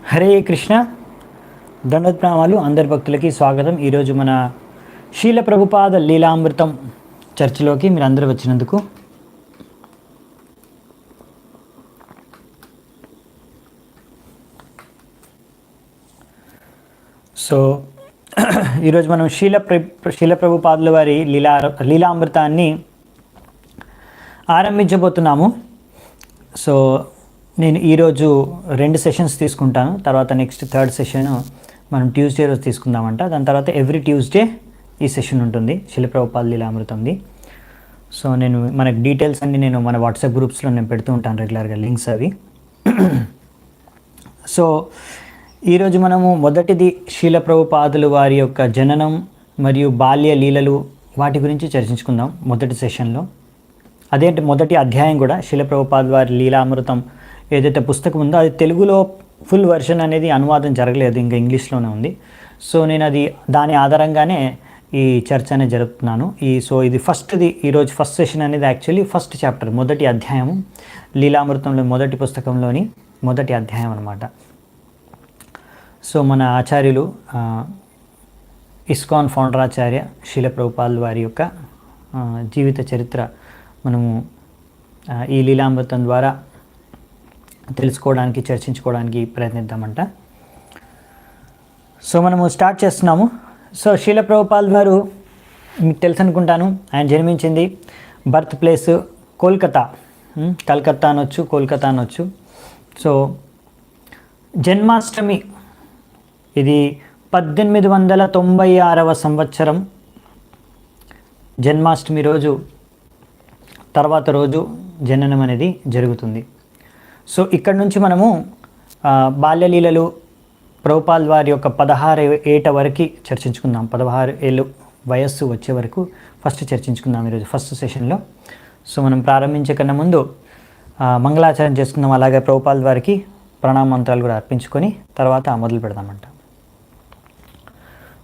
హరే కృష్ణ దండోత్ప్రణామాలు అందరి భక్తులకి స్వాగతం. ఈరోజు మన శీల ప్రభుపాద లీలామృతం చర్చలోకి మీరు అందరూ వచ్చినందుకు సో ఈరోజు మనం శీల ప్రభుపాదుల వారి లీలామృతాన్ని ఆరంభించబోతున్నాము. సో నేను ఈరోజు 2 సెషన్స్ తీసుకుంటాను. తర్వాత నెక్స్ట్ థర్డ్ సెషన్ మనం ట్యూస్డే రోజు తీసుకుందామంట. దాని తర్వాత ఎవ్రీ ట్యూస్డే ఈ సెషన్ ఉంటుంది శీల ప్రభుపాద లీలామృతంది. సో మనకి డీటెయిల్స్ అన్నీ నేను మన వాట్సాప్ గ్రూప్స్లో నేను పెడుతూ ఉంటాను రెగ్యులర్గా, లింక్స్ అవి. సో ఈరోజు మనము మొదటిది శీల ప్రభుపాదులు వారి యొక్క జననం మరియు బాల్య లీలలు వాటి గురించి చర్చించుకుందాం మొదటి సెషన్లో. అదేంటి మొదటి అధ్యాయం కూడా శీల ప్రభుపాద వారి లీలామృతం ఏదైతే పుస్తకం ఉందో అది తెలుగులో ఫుల్ వెర్షన్ అనేది అనువాదం జరగలేదు, ఇంకా ఇంగ్లీష్లోనే ఉంది. సో నేను దాని ఆధారంగానే ఈ చర్చ అనేది జరుపుతున్నాను. ఇది ఈరోజు ఫస్ట్ సెషన్ అనేది యాక్చువల్లీ ఫస్ట్ చాప్టర్, మొదటి అధ్యాయం, లీలామృతంలో మొదటి పుస్తకంలోని మొదటి అధ్యాయం అన్నమాట. సో మన ఆచార్యులు ఇస్కాన్ ఫౌండర్ ఆచార్య శీల ప్రభుపాదుల వారి యొక్క జీవిత చరిత్ర మనము ఈ లీలామృతం ద్వారా తెలుసుకోవడానికి, చర్చించుకోవడానికి ప్రయత్నిద్దామంట. సో మనము స్టార్ట్ చేస్తున్నాము. సో శీల ప్రభుపాదుల వారు మీకు తెలుసు అనుకుంటాను, ఆయన జన్మించింది బర్త్ ప్లేస్ కోల్కతా, కలకత్తా అనొచ్చు, కోల్కతా అనొచ్చు. సో జన్మాష్టమి ఇది 1896వ సంవత్సరం జన్మాష్టమి రోజు తర్వాత రోజు జననం అనేది జరుగుతుంది. సో ఇక్కడ నుంచి మనము బాల్యలీలలు ప్రభుపాదుల వారి యొక్క 16 ఏట వరకు చర్చించుకుందాం. 16 ఏళ్ళు వయస్సు వచ్చే వరకు ఫస్ట్ చర్చించుకుందాం ఈరోజు ఫస్ట్ సెషన్లో. సో మనం ప్రారంభించే కన్నా ముందు మంగళాచరణ చేసుకుందాం. అలాగే ప్రభుపాదుల వారికి ప్రణామ మంత్రాలు కూడా అర్పించుకొని తర్వాత మొదలు పెడదామంట.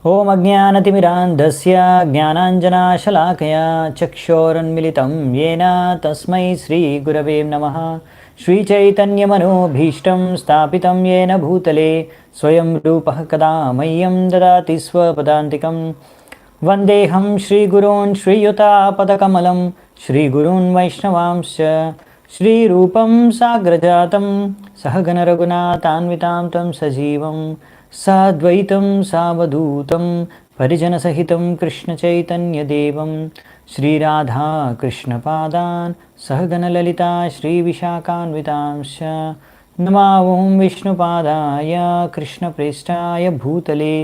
ఓం అజ్ఞానతిమిరాంధస్య జ్ఞానాంజనాశలాకయా చక్షోరన్మిళితం యేన తస్మై శ్రీగురవే నమః. శ్రీచైతన్యమనోభీష్టం స్థాపితం యేన భూతలే స్వయం రూపః కదా మह्यं దదాతి స్వపదాంతికం. వందేహం శ్రీగురూన్ శ్రీయుతాపదకమలం శ్రీగురూన్ వైష్ణవాంశ్చ శ్రీరూపం సాగ్రజాతం సహగణ రఘునాథాన్వితాం తం సజీవం సాద్వైతం సావధూతం పరిజనసహితం కృష్ణచైతన్యదేవం శ్రీరాధా కృష్ణపాదాన్ సహగణ లలితా శ్రీవిశాఖాన్వితాంశ్చ. నమో ఓం విష్ణుపాదాయ కృష్ణప్రేష్టాయ భూతలే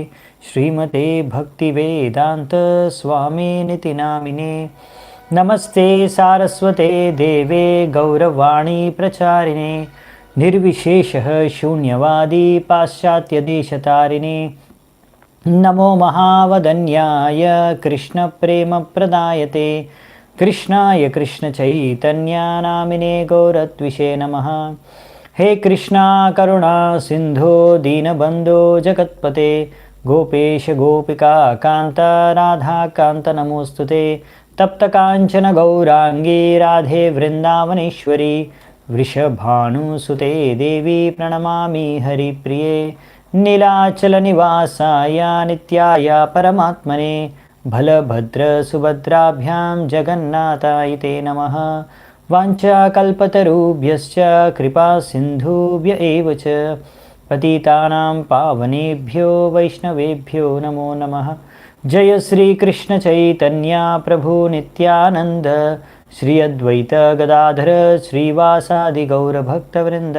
శ్రీమతే భక్తివేదాంత స్వామినితి నామినే. నమస్తే సారస్వతే దేవే గౌరవాణి ప్రచారిణే నిర్విశేష శూన్యవాది పాశ్చాత్యదేశతారిణే. నమో మహావదన్యాయ కృష్ణ ప్రేమ ప్రదాయతే కృష్ణాయ కృష్ణ చైతన్య నామినే గౌరత్విషే నమః. హే కృష్ణ కరుణా సింధో దీనబంధో జగత్పతే గోపేశ గోపికా కాంత రాధాకాంత నమోస్తుతే. తప్త కాంచన గౌరాంగీ రాధే వృందావనేశ్వరి వృషభానుసుతే దేవి ప్రణమామి హరిప్రియే. నీలాచల నివాసాయ నిత్యాయ పరమాత్మనే బలభద్ర సుభద్రాభ్యాం జగన్నాథాయ తే నమః. వాంఛాకల్పతరుభ్యశ్చ కృపా సింధుభ్య ఏవ చ పతితానాం పావనేభ్యో వైష్ణవేభ్యో నమో నమః. జయ శ్రీకృష్ణ చైతన్య ప్రభు నిత్యానంద శ్రీ అద్వైత గదాధర శ్రీవాసాది గౌరభక్తవృంద.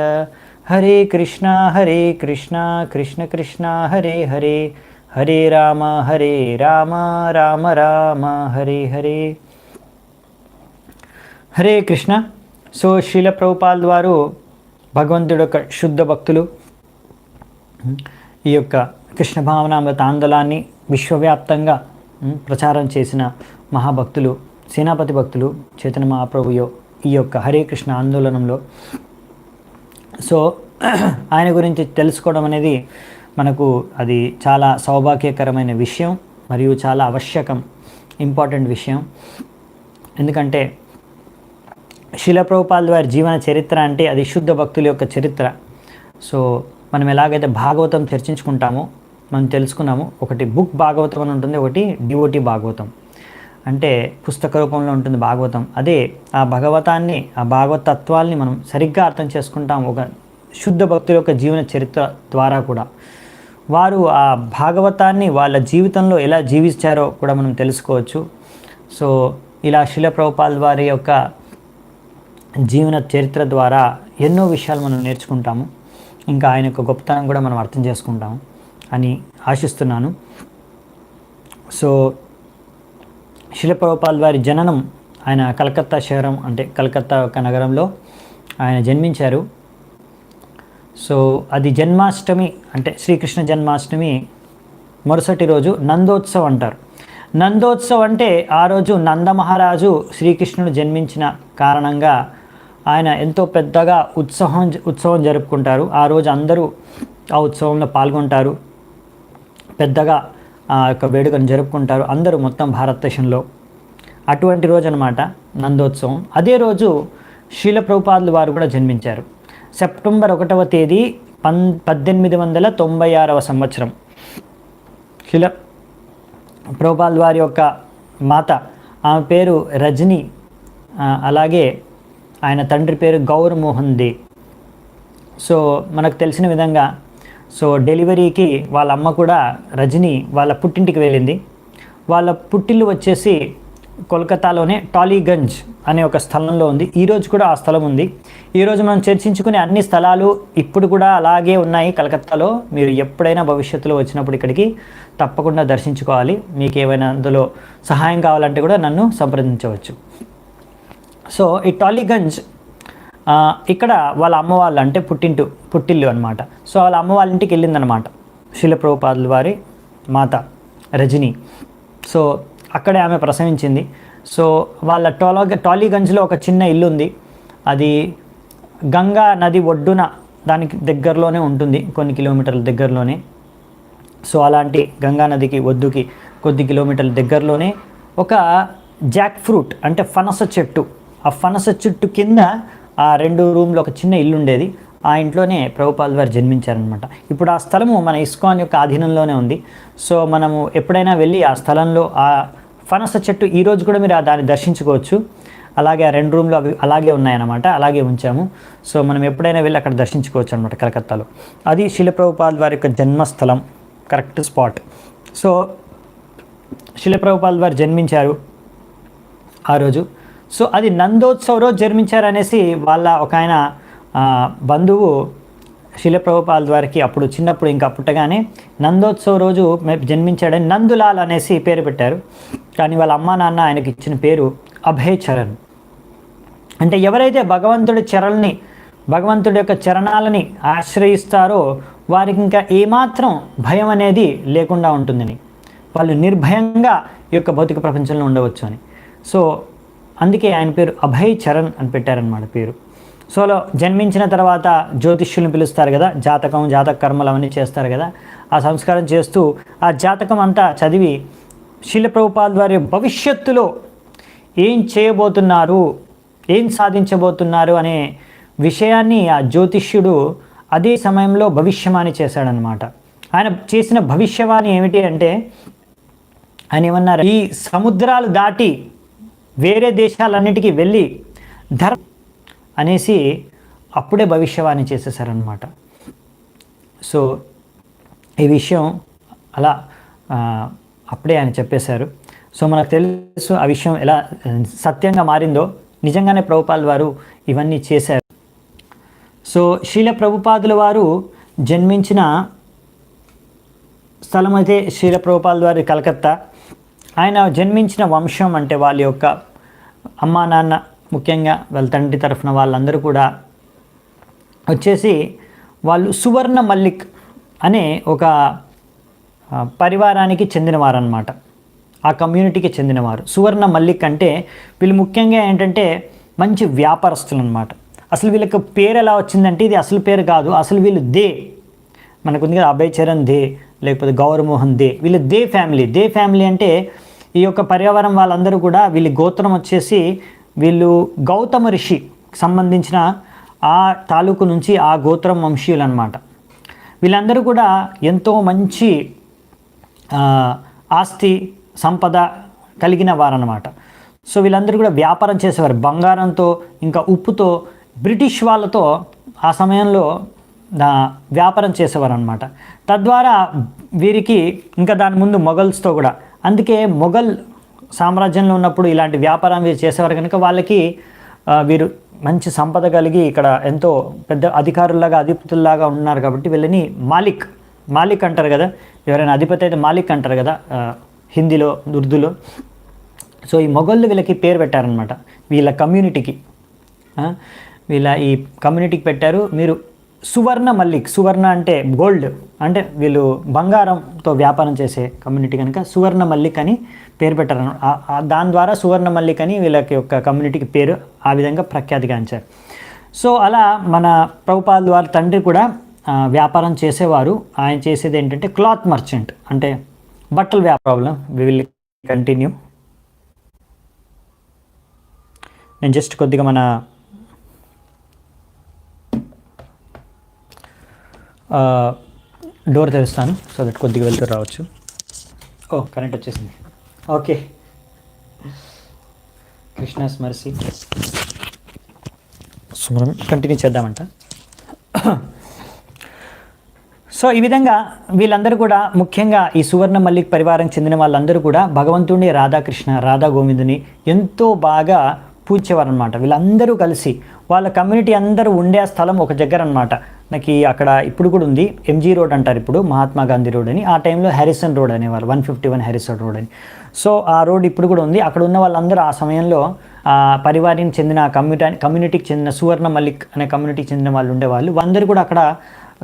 హరే కృష్ణ కృష్ణ కృష్ణ హరే హరే హరే రామ రామ రామ హరే హరే. హరే కృష్ణ. సో శీల ప్రభుపాదుల వారు భగవంతుడు యొక్క శుద్ధ భక్తులు. ఈ యొక్క కృష్ణ భావనామృత ఆందోళనాన్ని విశ్వవ్యాప్తంగా ప్రచారం చేసిన మహాభక్తులు, సేనాపతి భక్తులు చైతన్య మహాప్రభు ఈ యొక్క హరే కృష్ణ ఆందోళనంలో. సో ఆయన గురించి తెలుసుకోవడం అనేది మనకు అది చాలా సౌభాగ్యకరమైన విషయం మరియు చాలా ఆవశ్యకం, ఇంపార్టెంట్ విషయం. ఎందుకంటే శీల ప్రభుపాదుల వారి జీవన చరిత్ర అంటే అది శుద్ధ భక్తుల యొక్క చరిత్ర. సో మనం ఎలాగైతే భాగవతం చర్చించుకుంటామో మనం తెలుసుకున్నాము. ఒకటి బుక్ భాగవతం అని ఉంటుంది, ఒకటి డివోటీ భాగవతం, అంటే పుస్తక రూపంలో ఉంటుంది భాగవతం. అదే ఆ భగవతాన్ని, ఆ భాగవత తత్వాల్ని మనం సరిగ్గా అర్థం చేసుకుంటాం ఒక శుద్ధ భక్తుల యొక్క జీవన చరిత్ర ద్వారా కూడా. వారు ఆ భాగవతాన్ని వాళ్ళ జీవితంలో ఎలా జీవించారో కూడా మనం తెలుసుకోవచ్చు. సో ఇలా శిల ప్రభుపాద వారి యొక్క జీవన చరిత్ర ద్వారా ఎన్నో విషయాలు మనం నేర్చుకుంటాము. ఇంకా ఆయన యొక్క గొప్పతనం కూడా మనం అర్థం చేసుకుంటాము అని ఆశిస్తున్నాను. సో శిల ప్రభుపాద వారి జననం, ఆయన కలకత్తా శహరం అంటే కలకత్తా ఒక నగరంలో ఆయన జన్మించారు. సో అది జన్మాష్టమి అంటే శ్రీకృష్ణ జన్మాష్టమి మరుసటి రోజు నందోత్సవం అంటారు. నందోత్సవం అంటే ఆ రోజు నందమహారాజు శ్రీకృష్ణుడు జన్మించిన కారణంగా ఆయన ఎంతో పెద్దగా ఉత్సవం జరుపుకుంటారు. ఆ రోజు అందరూ ఆ ఉత్సవంలో పాల్గొంటారు, పెద్దగా ఆ యొక్క వేడుకను జరుపుకుంటారు అందరూ మొత్తం భారతదేశంలో. అటువంటి రోజు అనమాట నందోత్సవం. అదే రోజు శీల ప్రభుపాదులు వారు కూడా జన్మించారు. సెప్టెంబర్ 1వ తేదీ 1896వ సంవత్సరం. శీల ప్రభుపాదుల వారి యొక్క మాత, ఆమె పేరు రజని, అలాగే ఆయన తండ్రి పేరు గౌర్ మోహన్ దే. సో మనకు తెలిసిన విధంగా సో డెలివరీకి వాళ్ళ అమ్మ కూడా రజని వాళ్ళ పుట్టింటికి వెళ్ళింది. వాళ్ళ పుట్టిల్లు వచ్చేసి కోల్కతాలోనే టాలీగంజ్ అనే ఒక స్థలంలో ఉంది. ఈరోజు కూడా ఆ స్థలం ఉంది. ఈరోజు మనం చర్చించుకునే అన్ని స్థలాలు ఇప్పుడు కూడా అలాగే ఉన్నాయి కలకత్తాలో. మీరు ఎప్పుడైనా భవిష్యత్తులో వచ్చినప్పుడు ఇక్కడికి తప్పకుండా దర్శించుకోవాలి. మీకు ఏమైనా అందులో సహాయం కావాలంటే కూడా నన్ను సంప్రదించవచ్చు. సో ఈ టాలీగంజ్ ఇక్కడ వాళ్ళ అమ్మ వాళ్ళు అంటే పుట్టిల్లు అనమాట. సో వాళ్ళ అమ్మ వాళ్ళ ఇంటికి వెళ్ళిందనమాట శిల ప్రభుపాదుల వారి మాత రజని. సో అక్కడే ఆమె ప్రసవించింది. సో వాళ్ళ టాలీగంజ్లో ఒక చిన్న ఇల్లు ఉంది. అది గంగా నది ఒడ్డున దానికి దగ్గరలోనే ఉంటుంది, కొన్ని కిలోమీటర్ల దగ్గరలోనే. సో అలాంటి గంగా నదికి ఒడ్డుకి కొద్ది కిలోమీటర్ల దగ్గరలోనే ఒక జాక్ ఫ్రూట్ అంటే ఫనస చెట్టు, ఆ ఫనస చెట్టు కింద ఆ 2 రూమ్లో ఒక చిన్న ఇల్లు ఉండేది. ఆ ఇంట్లోనే ప్రభుపాదుల వారు జన్మించారనమాట. ఇప్పుడు ఆ స్థలము మన ఇస్కాన్ యొక్క ఆధీనంలోనే ఉంది. సో మనము ఎప్పుడైనా వెళ్ళి ఆ స్థలంలో ఆ ఫనస చెట్టు ఈరోజు కూడా మీరు దాన్ని దర్శించుకోవచ్చు. అలాగే ఆ 2 రూమ్లు అవి అలాగే ఉన్నాయన్నమాట, అలాగే ఉంచాము. సో మనం ఎప్పుడైనా వెళ్ళి అక్కడ దర్శించుకోవచ్చు అనమాట కలకత్తాలో. అది శిల ప్రభుపాదుల వారి యొక్క జన్మస్థలం, కరెక్ట్ స్పాట్. సో శిల ప్రభుపాదుల వారు జన్మించారు ఆ రోజు. సో అది నందోత్సవ రోజు జన్మించారనేసి వాళ్ళ ఒక ఆయన బంధువు శిల ప్రభుపాదుల వారికి అప్పుడు చిన్నప్పుడు ఇంకా పుట్టగానే నందోత్సవ రోజు జన్మించాడని నందులాల్ అనేసి పేరు పెట్టారు. కానీ వాళ్ళ అమ్మా నాన్న ఆయనకి ఇచ్చిన పేరు అభయ్ చరణ్. అంటే ఎవరైతే భగవంతుడి యొక్క చరణాలని ఆశ్రయిస్తారో వారికి ఇంకా ఏమాత్రం భయం అనేది లేకుండా ఉంటుందని, వాళ్ళు నిర్భయంగా ఈ యొక్క భౌతిక ప్రపంచంలో ఉండవచ్చు అని. సో అందుకే ఆయన పేరు అభయ్ చరణ్ అని పెట్టారనమాట పేరు. సోలో జన్మించిన తర్వాత జ్యోతిష్యులను పిలుస్తారు కదా, జాతక కర్మలు అవన్నీ చేస్తారు కదా. ఆ సంస్కారం చేస్తూ ఆ జాతకం అంతా చదివి శిల ప్రభుపాదుల వారి భవిష్యత్తులో ఏం చేయబోతున్నారు, ఏం సాధించబోతున్నారు అనే విషయాన్ని ఆ జ్యోతిష్యుడు అదే సమయంలో భవిష్యవాణి చేశాడనమాట. ఆయన చేసిన భవిష్యవాణి ఏమిటి అంటే, ఆయన ఏమన్నారు, ఈ సముద్రాలు దాటి వేరే దేశాలన్నిటికీ వెళ్ళి ధర్మ అనేసి అప్పుడే భవిష్యవాణి చేసేసారనమాట. సో ఈ విషయం అలా అప్పుడే ఆయన చెప్పేశారు. సో మనకు తెలుసు ఆ విషయం ఎలా సత్యంగా మారిందో. నిజంగానే ప్రభుపాదుల వారు ఇవన్నీ చేశారు. సో శీల ప్రభుపాదుల వారు జన్మించిన స్థలం అయితే శీల ప్రభుపాదుల వారి కలకత్తా. ఆయన జన్మించిన వంశం అంటే వాళ్ళ యొక్క అమ్మా నాన్న, ముఖ్యంగా వాళ్ళ తండ్రి తరఫున వాళ్ళందరూ కూడా వచ్చేసి వాళ్ళు సువర్ణ మల్లిక్ అనే ఒక పరివారానికి చెందినవారు అన్నమాట. ఆ కమ్యూనిటీకి చెందినవారు. సువర్ణ మల్లిక్ అంటే వీళ్ళు ముఖ్యంగా ఏంటంటే మంచి వ్యాపారస్తులు అన్నమాట. అసలు వీళ్ళకి పేరు ఎలా వచ్చిందంటే ఇది అసలు పేరు కాదు. అసలు వీళ్ళు మనకు ఉంది కదా అభయ్ చరణ్ దే, లేకపోతే గౌర్ మోహన్ దే. వీళ్ళు దే ఫ్యామిలీ అంటే ఈ యొక్క పర్యావరణం వాళ్ళందరూ కూడా వీళ్ళ గోత్రం వచ్చేసి వీళ్ళు గౌతమ ఋషి సంబంధించిన ఆ తాలూకు నుంచి ఆ గోత్రం వంశీయులు అనమాట. వీళ్ళందరూ కూడా ఎంతో మంచి ఆస్తి సంపద కలిగిన వారన్నమాట. సో వీళ్ళందరూ కూడా వ్యాపారం చేసేవారు బంగారంతో, ఇంకా ఉప్పుతో. బ్రిటిష్ వాళ్ళతో ఆ సమయంలో వ్యాపారం చేసేవారు అనమాట. తద్వారా వీరికి ఇంకా దాని ముందు మొఘల్స్తో కూడా, అందుకే మొఘల్ సామ్రాజ్యంలో ఉన్నప్పుడు ఇలాంటి వ్యాపారం వీరు చేసేవారు కనుక వాళ్ళకి వీరు మంచి సంపద కలిగి ఇక్కడ ఎంతో పెద్ద అధికారుల్లాగా అధిపతుల్లాగా ఉన్నారు కాబట్టి వీళ్ళని మాలిక్ అంటారు కదా, ఎవరైనా అధిపతి అయితే మాలిక్ అంటారు కదా హిందీలో, ఉర్దూలో. సో ఈ మొఘళ్ళు వీళ్ళకి పేరు పెట్టారనమాట, వీళ్ళ కమ్యూనిటీకి, వీళ్ళ ఈ కమ్యూనిటీకి పెట్టారు. మీరు సువర్ణ అంటే గోల్డ్, అంటే వీళ్ళు బంగారంతో వ్యాపారం చేసే కమ్యూనిటీ కనుక సువర్ణ మల్లిక్ అని పేరు పెట్టారు. దాని ద్వారా సువర్ణ మల్లిక్ అని వీళ్ళకి యొక్క కమ్యూనిటీకి పేరు ఆ విధంగా ప్రఖ్యాతిగాంచారు. సో అలా మన ప్రభుపాద వారి తండ్రి కూడా వ్యాపారం చేసేవారు. ఆయన చేసేది ఏంటంటే క్లాత్ మర్చెంట్, అంటే బట్టల వ్యాపారం. We will continue. నేను జస్ట్ కొద్దిగా మన డోర్ తెరుస్తాను, సో దట్ కొద్దిగా వెళ్తూ రావచ్చు. ఓ కరెంట్ వచ్చేసింది. Okay, Krishna's mercy. సో మనం కంటిన్యూ చేద్దామంట. సో ఈ విధంగా వీళ్ళందరూ కూడా, ముఖ్యంగా ఈ సువర్ణ మల్లిక్ పరివారం చెందిన వాళ్ళందరూ కూడా భగవంతుడిని, రాధా గోవిందుని ఎంతో బాగా పూజేవారు అనమాట. వీళ్ళందరూ కలిసి వాళ్ళ కమ్యూనిటీ అందరూ ఉండే స్థలం ఒక దగ్గర అనమాట. నాకు అక్కడ ఇప్పుడు కూడా ఉంది, ఎంజీ రోడ్ అంటారు ఇప్పుడు, మహాత్మా గాంధీ రోడ్ అని. ఆ టైంలో హ్యారిసన్ రోడ్ అనేవారు, 151 హ్యారిసన్ రోడ్ అని. సో ఆ రోడ్ ఇప్పుడు కూడా ఉంది. అక్కడ ఉన్న వాళ్ళందరూ ఆ సమయంలో పరివారానికి చెందిన కమ్యూనిటీకి చెందిన సువర్ణ మల్లిక్ అనే కమ్యూనిటీకి చెందిన వాళ్ళు ఉండేవాళ్ళు. అందరూ కూడా అక్కడ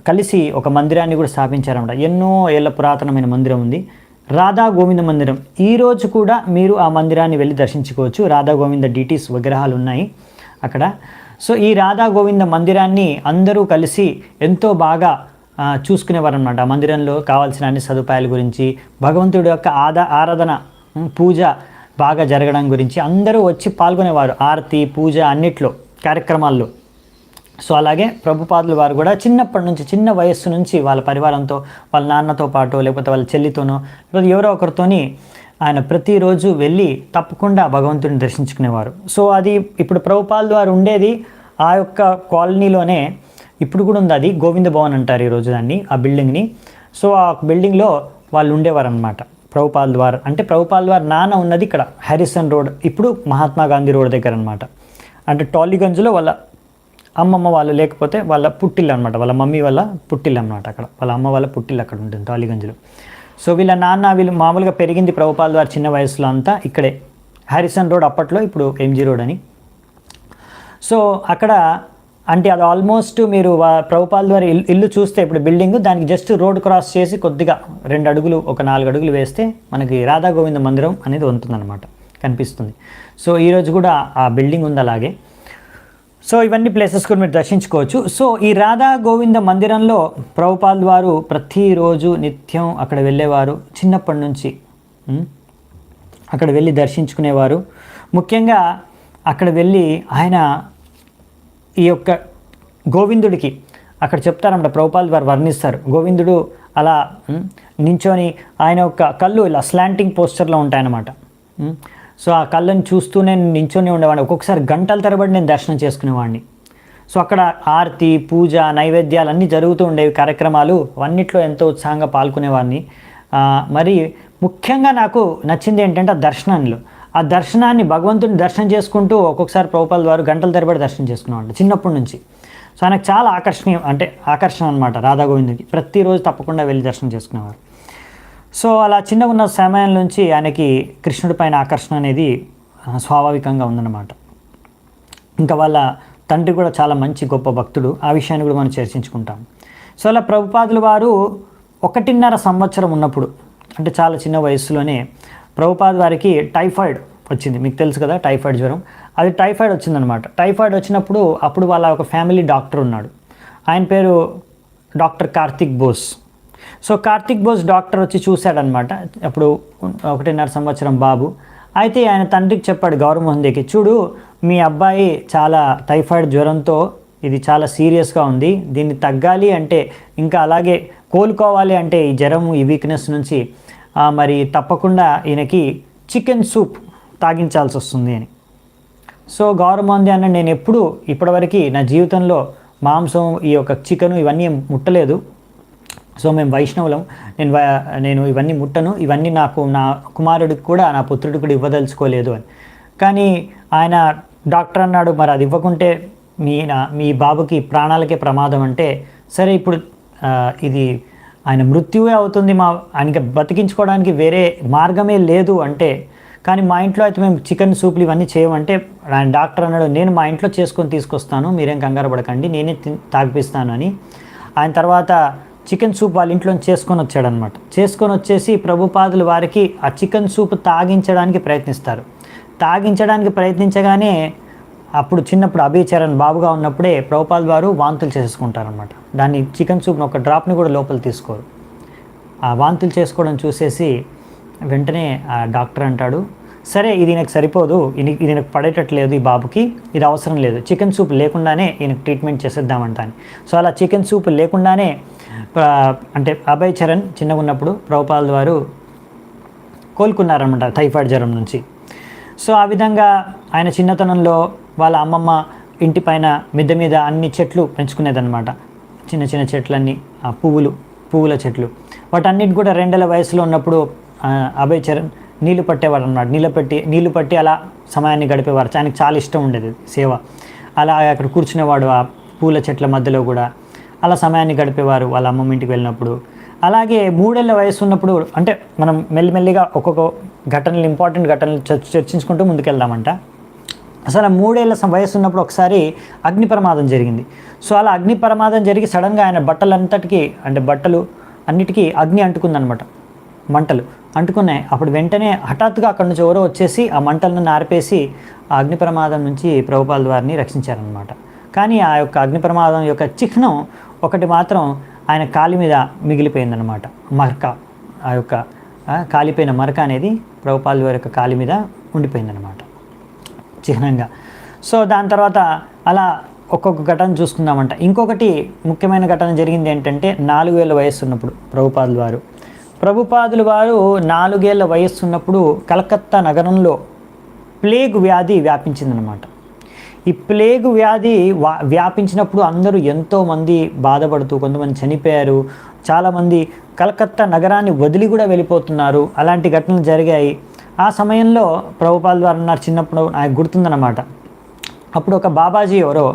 కలిసి ఒక మందిరాన్ని కూడా స్థాపించారన్నమాట. ఎన్నో ఏళ్ళ పురాతనమైన మందిరం ఉంది, రాధా గోవింద మందిరం. ఈరోజు కూడా మీరు ఆ మందిరాన్ని వెళ్ళి దర్శించుకోవచ్చు. రాధా గోవింద డీటీస్ విగ్రహాలు ఉన్నాయి అక్కడ. సో ఈ రాధా గోవింద మందిరాన్ని అందరూ కలిసి ఎంతో బాగా చూసుకునేవారు అనమాట. ఆ మందిరంలో కావాల్సిన అన్ని సదుపాయాల గురించి, భగవంతుడి యొక్క ఆరాధన పూజ బాగా జరగడం గురించి అందరూ వచ్చి పాల్గొనేవారు. ఆరతి, పూజ అన్నిట్లో కార్యక్రమాల్లో. సో అలాగే ప్రభుపాదులు వారు కూడా చిన్నప్పటి నుంచి, చిన్న వయస్సు నుంచి వాళ్ళ పరివారంతో, వాళ్ళ నాన్నతో పాటు, లేకపోతే వాళ్ళ చెల్లితోనో, లేకపోతే ఎవరో ఒకరితోని ఆయన ప్రతిరోజు వెళ్ళి తప్పకుండా భగవంతుడిని దర్శించుకునేవారు. సో అది ఇప్పుడు ప్రభుపాదులు వారు ఉండేది ఆ యొక్క కాలనీలోనే ఇప్పుడు కూడా ఉంది. అది గోవింద భవన్ అంటారు ఈరోజు దాన్ని, ఆ బిల్డింగ్ని. సో ఆ బిల్డింగ్లో వాళ్ళు ఉండేవారు అనమాట ప్రభుపాదులు వారు. అంటే ప్రభుపాదులు వారు నాన్న ఉన్నది ఇక్కడ హ్యారిసన్ రోడ్, ఇప్పుడు మహాత్మా గాంధీ రోడ్ దగ్గర అనమాట. అంటే టాలీగంజ్లో వాళ్ళ అమ్మమ్మ వాళ్ళు, లేకపోతే వాళ్ళ పుట్టిల్లు అనమాట, వాళ్ళ మమ్మీ వాళ్ళ పుట్టిల్లు అనమాట. అక్కడ వాళ్ళ అమ్మ వాళ్ళ పుట్టిల్లు అక్కడ ఉంటుంది టాలీగంజ్లో. సో వీళ్ళ నాన్న వీళ్ళు మామూలుగా పెరిగింది ప్రభుపాదులు వారి చిన్న వయసులో అంతా ఇక్కడే హ్యారిసన్ రోడ్, అప్పట్లో ఇప్పుడు ఎంజీ రోడ్ అని. సో అక్కడ అంటే అది ఆల్మోస్ట్ మీరు ప్రభుపాదులు వారి ఇల్లు చూస్తే ఇప్పుడు బిల్డింగ్, దానికి జస్ట్ రోడ్ క్రాస్ చేసి కొద్దిగా 2 అడుగులు, ఒక 4 అడుగులు వేస్తే మనకి రాధా గోవింద మందిరం అనేది ఉంటుందన్నమాట, కనిపిస్తుంది. సో ఈరోజు కూడా ఆ బిల్డింగ్ ఉంది అలాగే. సో ఇవన్నీ ప్లేసెస్ కూడా మీరు దర్శించుకోవచ్చు. సో ఈ రాధా గోవింద మందిరంలో ప్రభుపాదులు వారు ప్రతిరోజు నిత్యం అక్కడ వెళ్ళేవారు. చిన్నప్పటి నుంచి అక్కడ వెళ్ళి దర్శించుకునేవారు. ముఖ్యంగా అక్కడ వెళ్ళి ఆయన ఈ యొక్క గోవిందుడికి అక్కడ చెప్తారన్నమాట, ప్రభుపాదులు వారు వర్ణిస్తారు. గోవిందుడు అలా నించొని ఆయన యొక్క కళ్ళు ఇలా స్లాంటింగ్ పోస్చర్లో ఉంటాయన్నమాట. సో ఆ కళ్ళని చూస్తూనే నించొని ఉండేవాడిని. ఒక్కొక్కసారి గంటల తరబడి నేను దర్శనం చేసుకునేవాడిని. సో అక్కడ ఆరతి, పూజ, నైవేద్యాలు అన్నీ జరుగుతూ ఉండేవి, కార్యక్రమాలు అన్నిట్లో ఎంతో ఉత్సాహంగా పాల్గొనేవాడిని. మరి ముఖ్యంగా నాకు నచ్చింది ఏంటంటే ఆ దర్శనాన్ని భగవంతుని దర్శనం చేసుకుంటూ ఒక్కొక్కసారి ప్రభుపాదులు వారు గంటల తరబడి దర్శనం చేసుకునేవాడు చిన్నప్పటి నుంచి. సో ఆయనకు చాలా ఆకర్షణ అనమాట రాధా గోవిందుడికి. ప్రతిరోజు తప్పకుండా వెళ్ళి దర్శనం చేసుకునేవారు. సో అలా చిన్నగా ఉన్న సమయం నుంచి ఆయనకి కృష్ణుడి పైన ఆకర్షణ అనేది స్వాభావికంగా ఉందన్నమాట. ఇంకా వాళ్ళ తండ్రి కూడా చాలా మంచి గొప్ప భక్తుడు, ఆ విషయాన్ని కూడా మనం చర్చించుకుంటాం. సో అలా ప్రభుపాదులు వారు 1.5 సంవత్సరం ఉన్నప్పుడు, అంటే చాలా చిన్న వయసులోనే ప్రభుపాదులు వారికి టైఫాయిడ్ వచ్చింది. మీకు తెలుసు కదా టైఫాయిడ్ జ్వరం, అది టైఫాయిడ్ వచ్చిందనమాట. టైఫాయిడ్ వచ్చినప్పుడు అప్పుడు వాళ్ళ ఒక ఫ్యామిలీ డాక్టర్ ఉన్నాడు, ఆయన పేరు doctor Karthik Bose. So Karthik Bose doctor వచ్చి చూశాడనమాట. అప్పుడు 1.5 సంవత్సరం బాబు. అయితే ఆయన తండ్రికి చెప్పాడు, గౌరమోహన్ దేకి, చూడు మీ అబ్బాయి చాలా టైఫాయిడ్ జ్వరంతో ఇది చాలా సీరియస్గా ఉంది, దీన్ని తగ్గాలి అంటే ఇంకా అలాగే కోలుకోవాలి అంటే ఈ జ్వరం ఈ వీక్నెస్ నుంచి మరి తప్పకుండా ఈయనకి చికెన్ సూప్ తాగించాల్సి వస్తుంది అని. సో గౌరమంది అన్న నేను ఎప్పుడు ఇప్పటివరకు నా జీవితంలో మాంసం ఈ యొక్క చికెను ఇవన్నీ ముట్టలేదు. సో మేము వైష్ణవులం, నేను ఇవన్నీ ముట్టను, ఇవన్నీ నాకు నా కుమారుడికి కూడా నా పుత్రుడికి కూడా ఇవ్వదలుచుకోలేదు అని. కానీ ఆయన డాక్టర్ అన్నాడు, మరి అది ఇవ్వకుంటే మీ బాబుకి ప్రాణాలకే ప్రమాదం అంటే, సరే ఇప్పుడు ఇది ఆయన మృత్యువే అవుతుంది, ఆయనకి బతికించుకోవడానికి వేరే మార్గమే లేదు అంటే, కానీ మా ఇంట్లో అయితే మేము చికెన్ సూప్లు ఇవన్నీ చేయమంటే ఆయన డాక్టర్ అన్నాడు, నేను మా ఇంట్లో చేసుకొని తీసుకొస్తాను, మీరేం కంగారు పడకండి, నేనే తాగిపిస్తాను అని. ఆయన తర్వాత చికెన్ సూప్ వాళ్ళ ఇంట్లో చేసుకొని వచ్చాడనమాట. చేసుకొని వచ్చేసి ప్రభుపాదుల వారికి ఆ చికెన్ సూప్ తాగించడానికి ప్రయత్నించగానే అప్పుడు చిన్నప్పుడు అభిచరణ్ బాబుగా ఉన్నప్పుడే ప్రభుపాదుల వారు వాంతులు చేసుకుంటారనమాట. దాన్ని చికెన్ సూప్ని ఒక డ్రాప్ని కూడా లోపల తీసుకోరు. ఆ వాంతులు చేసుకోవడం చూసేసి వెంటనే ఆ డాక్టర్ అంటాడు, సరే ఇది ఈయనకు సరిపోదు, ఈయనకు పడేటట్లేదు, ఈ బాబుకి ఇది అవసరం లేదు, చికెన్ సూప్ లేకుండానే ఈయనకు ట్రీట్మెంట్ చేసేద్దామంటాను. సో అలా చికెన్ సూప్ లేకుండానే అంటే అభయ్ చరణ్ చిన్నగా ఉన్నప్పుడు ప్రభుపాదుల వారు కోలుకున్నారనమాట టైఫాయిడ్ జ్వరం నుంచి. సో ఆ విధంగా ఆయన చిన్నతనంలో వాళ్ళ అమ్మమ్మ ఇంటి పైన మిద్దె మీద అన్ని చెట్లు పెంచుకునేదన్నమాట. చిన్న చిన్న చెట్లన్నీ పువ్వుల చెట్లు, వాటన్నిటి కూడా 2 ఏళ్ల వయసులో ఉన్నప్పుడు అభయ్ చరణ్ నీళ్లు పట్టేవాడు అన్నమాట. నీళ్లు పట్టి అలా సమయాన్ని గడిపేవారు. ఆయనకు చాలా ఇష్టం ఉండేది సేవ. అలా అక్కడ కూర్చునేవాడు ఆ పూల చెట్ల మధ్యలో కూడా, అలా సమయాన్ని గడిపేవారు వాళ్ళ అమ్మమ్మ ఇంటికి వెళ్ళినప్పుడు. అలాగే 3 ఏళ్ల వయసు ఉన్నప్పుడు, అంటే మనం మెల్లిమెల్లిగా ఒక్కొక్క ఘటనలు ఇంపార్టెంట్ ఘటనలు చర్చించుకుంటూ ముందుకెళ్దామంట. అసలు 3 ఏళ్ల వయసు ఉన్నప్పుడు ఒకసారి అగ్ని ప్రమాదం జరిగింది. సో అలా అగ్ని ప్రమాదం జరిగి సడన్గా ఆయన బట్టలు అన్నిటికీ అగ్ని అంటుకుందనమాట, మంటలు అంటుకున్నాయి. అప్పుడు వెంటనే హఠాత్తుగా అక్కడి నుంచి ఎవరో వచ్చేసి ఆ మంటలను ఆర్పేసి ఆ అగ్ని ప్రమాదం నుంచి ప్రభుపాదుల వారిని రక్షించారనమాట. కానీ ఆ యొక్క అగ్ని ప్రమాదం యొక్క చిహ్నం ఒకటి మాత్రం ఆయన కాలి మీద మిగిలిపోయిందనమాట, మరక. ఆ యొక్క కాలిపోయిన మరక అనేది ప్రభుపాదుల వారి యొక్క కాలి మీద ఉండిపోయిందనమాట చిహ్నంగా. సో దాని తర్వాత అలా ఒక్కొక్క ఘటన చూసుకుందామంట. ఇంకొకటి ముఖ్యమైన ఘటన జరిగింది ఏంటంటే 4 ఏళ్ల వయస్సు ఉన్నప్పుడు ప్రభుపాదుల వారు 4 ఏళ్ల వయస్సు ఉన్నప్పుడు కలకత్తా నగరంలో ప్లేగ్ వ్యాధి వ్యాపించిందనమాట. ఈ ప్లేగ్ వ్యాధి వ్యాపించినప్పుడు అందరూ ఎంతోమంది బాధపడుతూ కొంతమంది చనిపోయారు, చాలామంది కలకత్తా నగరాన్ని వదిలి కూడా వెళ్ళిపోతున్నారు. అలాంటి ఘటనలు జరిగాయి. ఆ సమయంలో ప్రభుపాదుల వారు అన్నారు, చిన్నప్పుడు నాకు గుర్తుందన్నమాట, అప్పుడు ఒక బాబాజీ ఎవరో